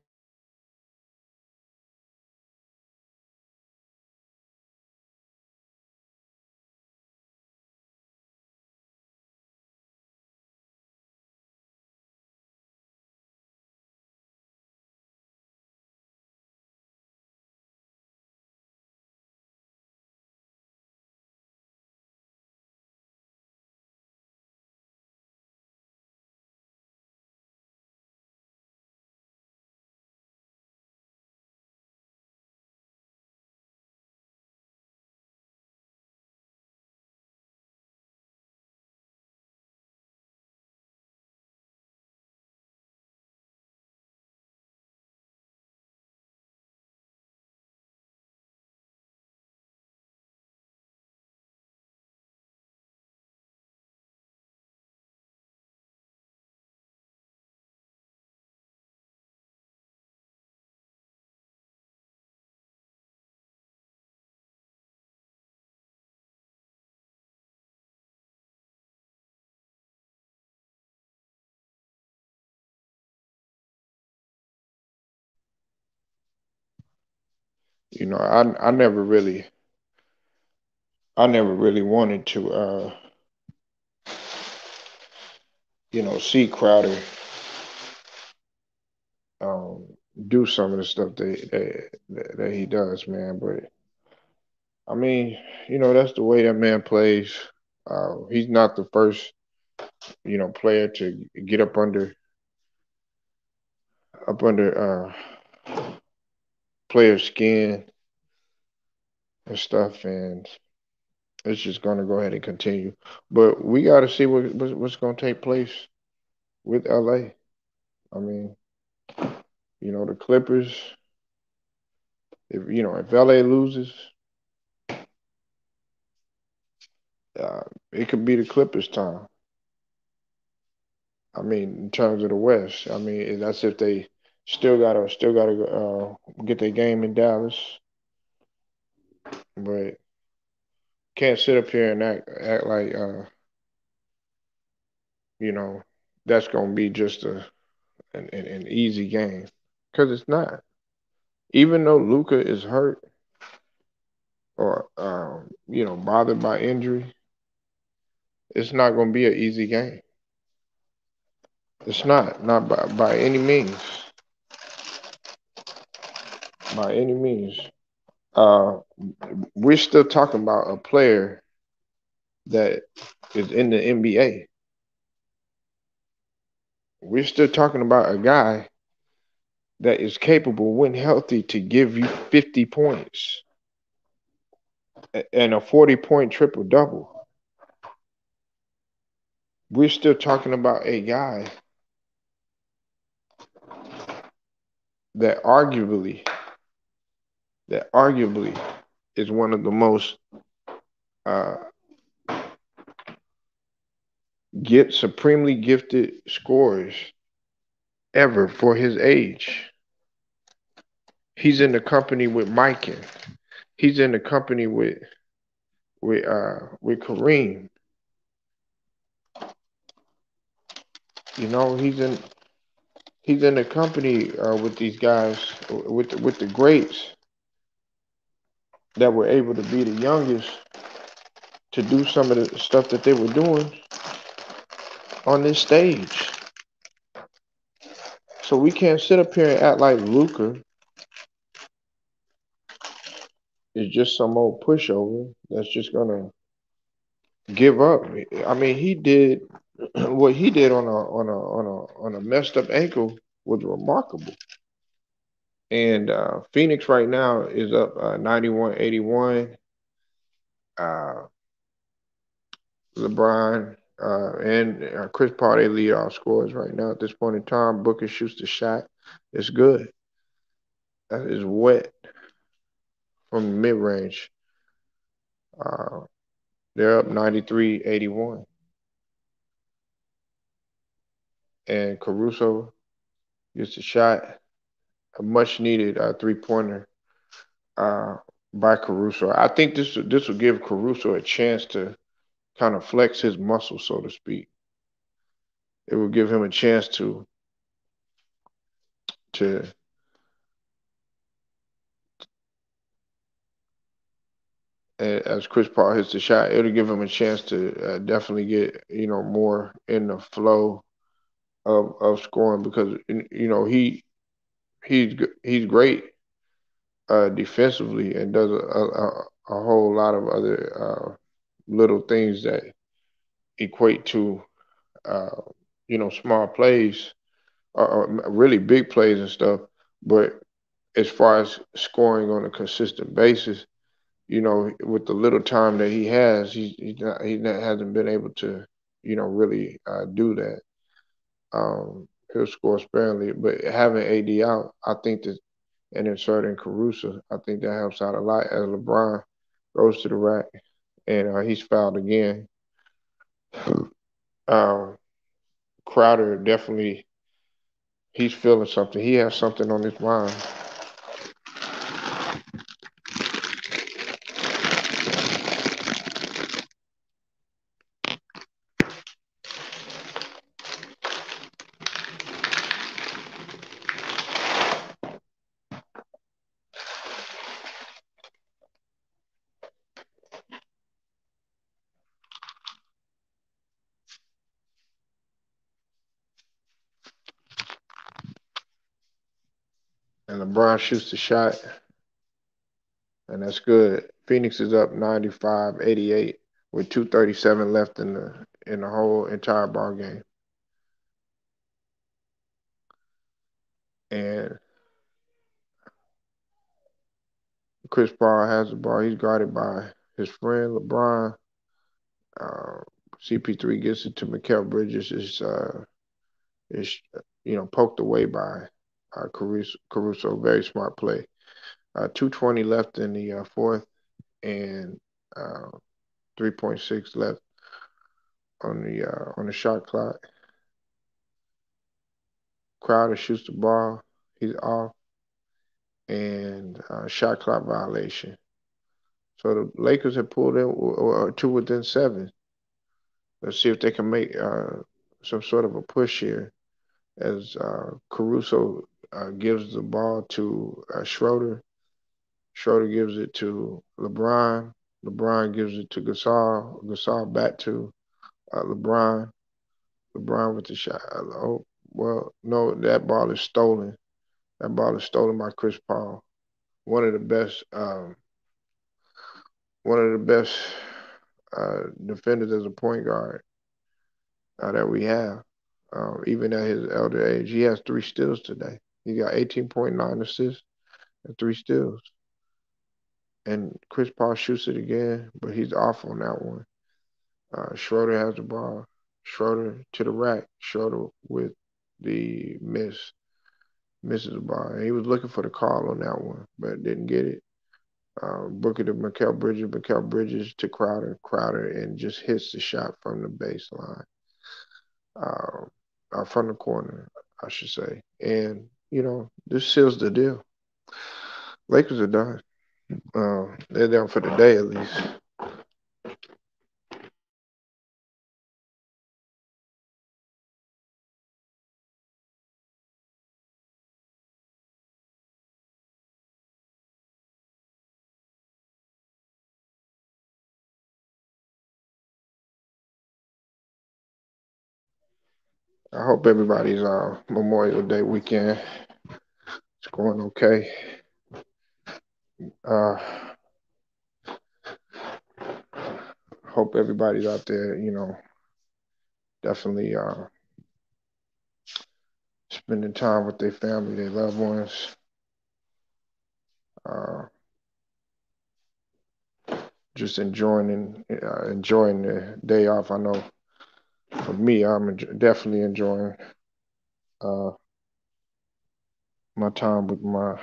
You know, I never really wanted to see Crowder um do some of the stuff that he does, man. But I mean, that's the way that man plays. He's not the first, player to get up under players' skin and stuff, and it's just gonna go ahead and continue. But we got to see what's gonna take place with LA. I mean, the Clippers. If LA loses, uh, it could be the Clippers' time. I mean, in terms of the West, I mean that's if they still gotta get their game in Dallas, but can't sit up here and act like you know that's gonna be just an easy game because it's not. Even though Luca is hurt, or bothered by injury, it's not going to be an easy game. It's not by any means, by any means. Uh, we're still talking about a player that is in the NBA. We're still talking about a guy that is capable, when healthy, to give you 50 points and a 40-point triple double. We're still talking about a guy that arguably is one of the most uh, get supremely gifted scorers ever for his age. He's in the company with Mike. He's in the company with Kareem. He's in the company with these guys, with the greats that were able to be the youngest to do some of the stuff that they were doing on this stage. So we can't sit up here and act like Luca is just some old pushover that's just gonna give up. I mean, he did what he did on a messed up ankle was remarkable. And Phoenix right now is up 91-81. Uh, LeBron and Chris Paul, they lead all scorers right now at this point in time. Booker shoots the shot. It's good. That is wet from mid range. Uh, they're up 93-81. And Caruso gets a shot, a much needed 3-pointer uh, by Caruso. I think this will give Caruso a chance to kind of flex his muscle, so to speak. It will give him a chance to as Chris Paul hits the shot, it'll give him a chance to definitely get more in the flow of scoring, because he's great defensively and does a whole lot of other little things that equate to uh, small plays or really big plays and stuff. But as far as scoring on a consistent basis, with the little time that he has, hasn't been able to, really do that. He'll score sparingly, but having AD out, I think that, and inserting Caruso, I think that helps out a lot as LeBron goes to the rack and he's fouled again. Um, Crowder definitely, he's feeling something. He has something on his mind. And LeBron shoots the shot, and that's good. Phoenix is up 95-88 with 2:37 left in the whole entire ball game. And Chris Paul has the ball. He's guarded by his friend LeBron. Uh, CP3 gets it to Mikal Bridges. Is poked away by Caruso. Very smart play. 2:20 left in the fourth, and 3.6 left on the shot clock. Crowder shoots the ball. He's off, and shot clock violation. So the Lakers have pulled in two within 7. Let's see if they can make some sort of a push here as Caruso gives the ball to Schroeder. Schroeder gives it to LeBron. LeBron gives it to Gasol. Gasol back to LeBron. LeBron with the shot. Oh, well, no, that ball is stolen. That ball is stolen by Chris Paul. One of the best, one of the best defenders as a point guard that we have. Even at his elder age, he has 3 steals today. He got 18.9 assists and 3 steals. And Chris Paul shoots it again, but he's off on that one. Schroeder has the ball. Schroeder to the rack. Schroeder with the misses the ball. And he was looking for the call on that one, but didn't get it. Booker to Mikal Bridges. Mikal Bridges to Crowder. Crowder and just hits the shot from the baseline. From the corner, I should say. And, this seals the deal. Lakers are done. They're down for the day at least. I hope everybody's Memorial Day weekend is going okay. Uh, hope everybody's out there, definitely spending time with their family, their loved ones. Uh, just enjoying the day off. I know for me, I'm definitely enjoying my time with my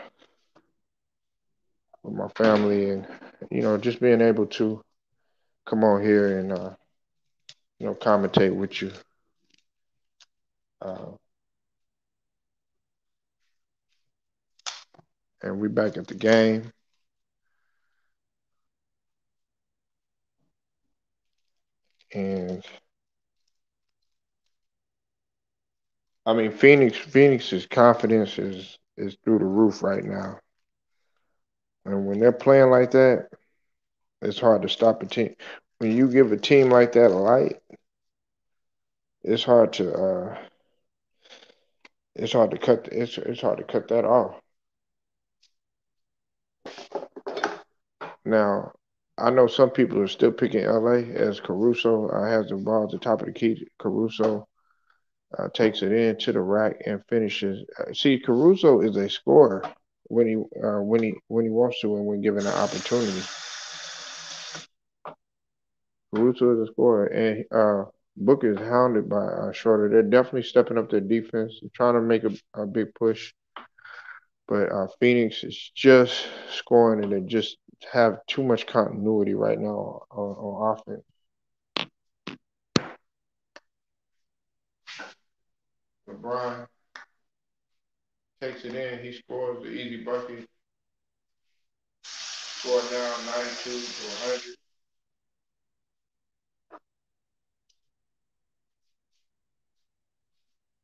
family, and just being able to come on here and commentate with you. And we back at the game. And I mean, Phoenix's confidence is through the roof right now. And when they're playing like that, it's hard to stop a team. When you give a team like that a light, it's hard to cut that off. Now, I know some people are still picking LA as Caruso has the ball at the top of the key. Caruso takes it in to the rack and finishes. See, Caruso is a scorer when he wants to and when given an opportunity. Caruso is a scorer, and Booker is hounded by Schroeder. They're definitely stepping up their defense, trying to make a big push. But Phoenix is just scoring, and they just have too much continuity right now on offense. LeBron takes it in. He scores the easy bucket. Score down 92 to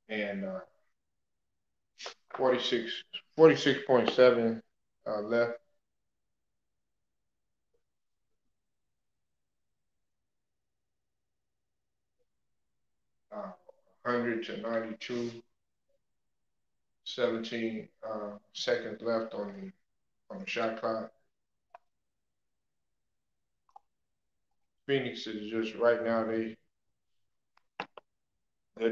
100. And 46.7 left. 100 to 92. 17 seconds left on the shot clock. Phoenix is just right now they're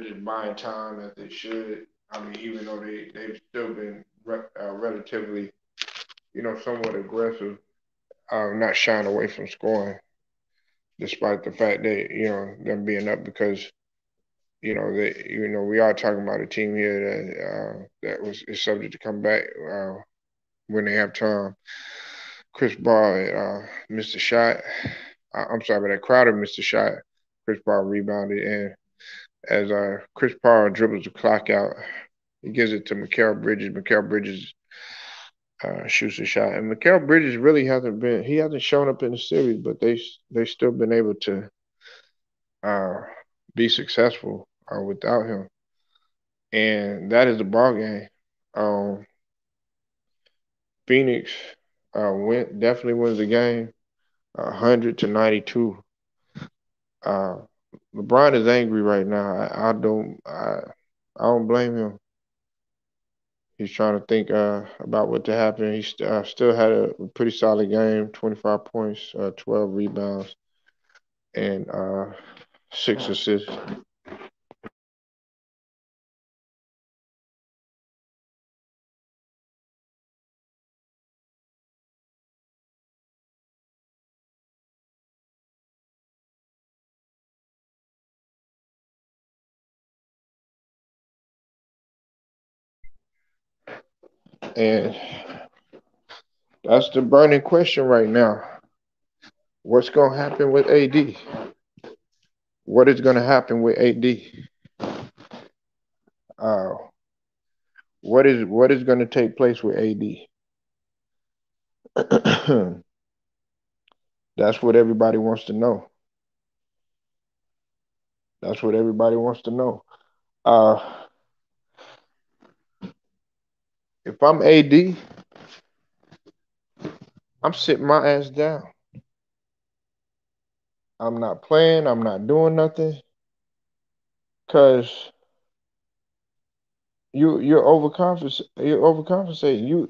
just buying time as they should. I mean, even though they've still been relatively, somewhat aggressive, not shying away from scoring, despite the fact that them being up because we are talking about a team here that is subject to come back when they have time. Chris Paul missed a shot. I'm sorry, but that Crowder missed a shot. Chris Paul rebounded, and as Chris Paul dribbles the clock out, he gives it to Mikal Bridges. Mikal Bridges shoots a shot, and Mikal Bridges really hasn't shown up in the series, but they still been able to be successful without him, and that is the ball game. Phoenix definitely wins the game, 100-92. Uh, LeBron is angry right now. I don't blame him. He's trying to think about what to happen. He still had a pretty solid game, 25 points, 12 rebounds, and 6 assists. And that's the burning question right now. What's going to happen with AD? What is going to happen with AD? Uh, what is going to take place with AD? That's what everybody wants to know. That's what everybody wants to know. Uh, if I'm AD, I'm sitting my ass down. I'm not playing. I'm not doing nothing because you're overcompensating. You're overcompensating. You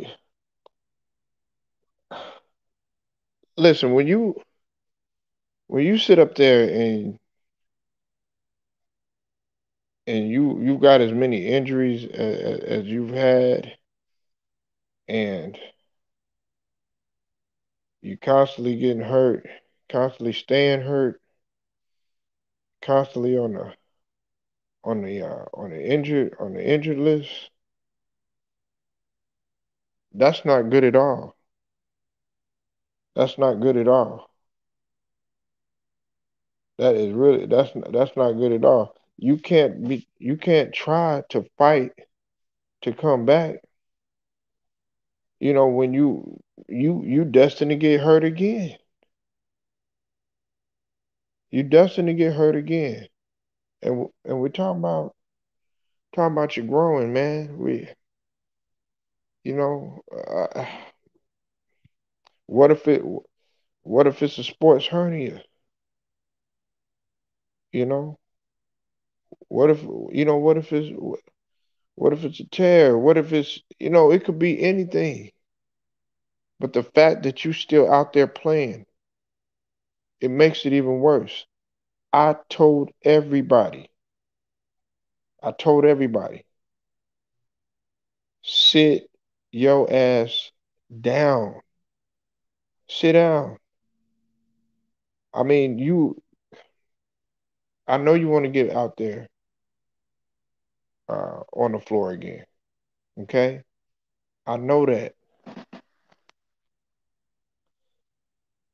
listen when you sit up there and you got as many injuries as you've had, and you constantly getting hurt, constantly staying hurt, constantly on the injured list. That's not good at all. That's not good at all. That's not good at all. You can't try to fight to come back. When you destined to get hurt again. You destined to get hurt again. And we're talking about you growing, man. You know, uh, what if it what if it's a sports hernia? You know, what if what if it's a tear? What if it's it could be anything. But the fact that you still out there playing, it makes it even worse. I told everybody. I told everybody, sit your ass down. Sit down. I mean, I know you want to get out there on the floor again. Okay? I know that.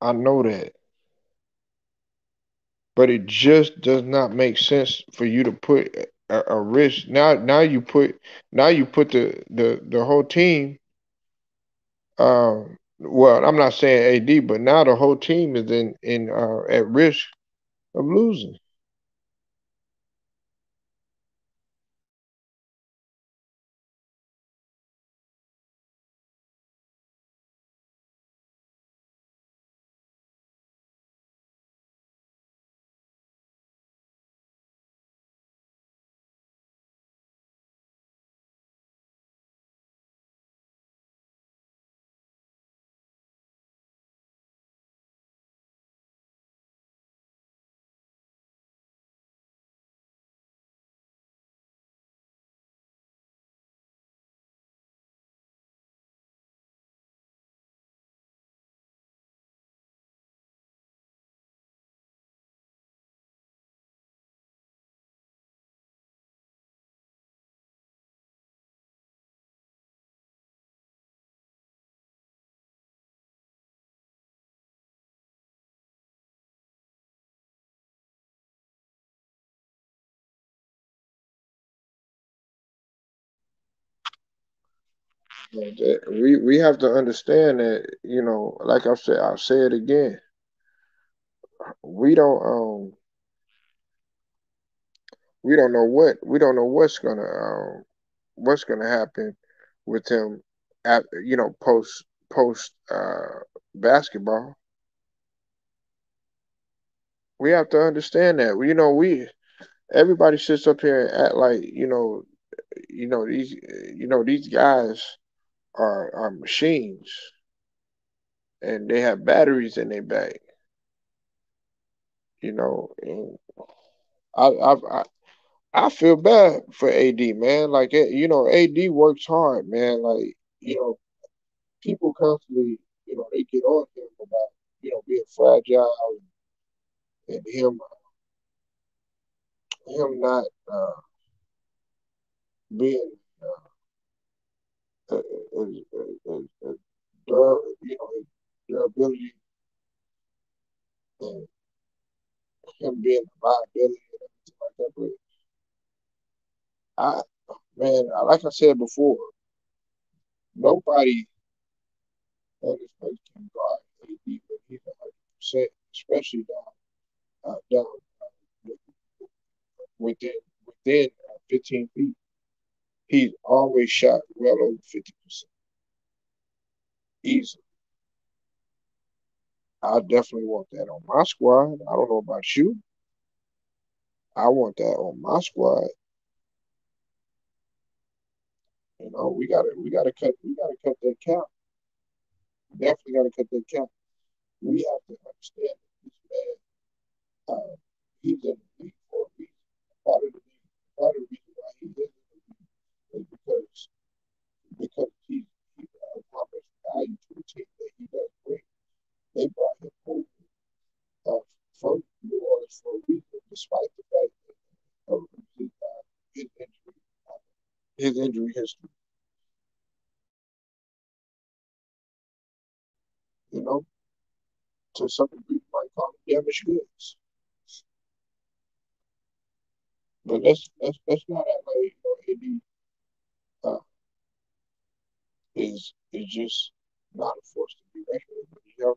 I know that. But it just does not make sense for you to put a risk. Now you put the whole team. Well, I'm not saying AD, but now the whole team is in at risk of losing. We have to understand that like I said, I'll say it again. We don't we don't know what's gonna happen with him at post post basketball. We have to understand that. We everybody sits up here and act like these guys are machines and they have batteries in their back. And I I I, I feel bad for AD, man. Like AD works hard, man. Like people constantly they get on him about being fragile and him not being uh, his durability and him being a liability and everything like that. But I, man, like I said before, nobody on this place can guard AD when he's 100%, especially down within 15 feet. He's always shot well over 50% easily. I definitely want that on my squad. I don't know about you. I want that on my squad. We gotta cut that count. Definitely gotta cut that count. We have to understand that this man, he's in the league for a reason. Part of the reason why he is in the league is because he's how much value to the team that he does bring. They brought him over from New Orleans for a reason, despite the fact of his injury, his injury history. You know, to some degree, you might call him damaged goods. But let's not act like AD is just not a force to be reckoned with.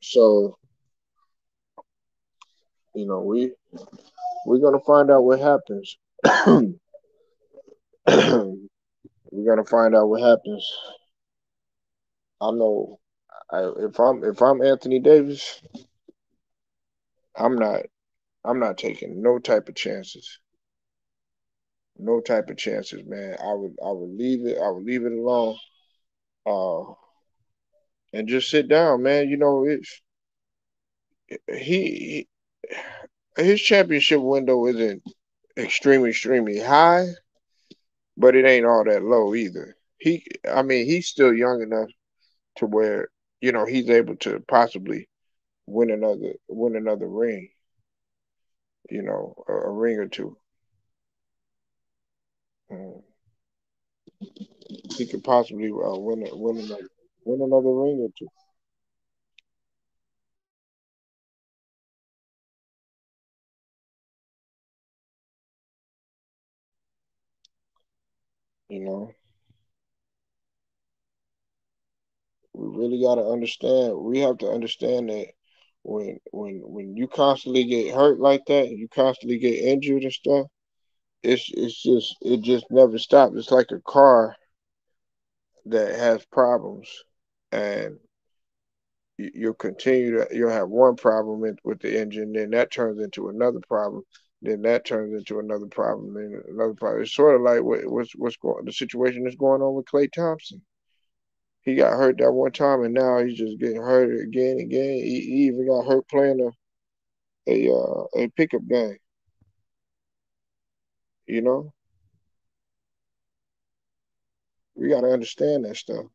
So, we're gonna find out what happens. We're gonna find out what happens. I know if I'm Anthony Davis, I'm not I'm not taking no type of chances. No type of chances, man. I would leave it. I would leave it alone. Uh, and just sit down, man. It's he his championship window isn't extremely high, but it ain't all that low either. I mean, he's still young enough to where he's able to possibly win another ring. A ring or two. Mm. He could possibly win another ring or two. You know, we really got to understand. We have to understand that when you constantly get hurt like that, and you constantly get injured and stuff, it just never stops. It's like a car that has problems, and you'll have one problem with the engine, then that turns into another problem, then that turns into another problem, then another problem. It's sort of like the situation that's going on with Klay Thompson. He got hurt that one time, and now he's just getting hurt again and again. He even got hurt playing a pickup game. You know, we got to understand that stuff.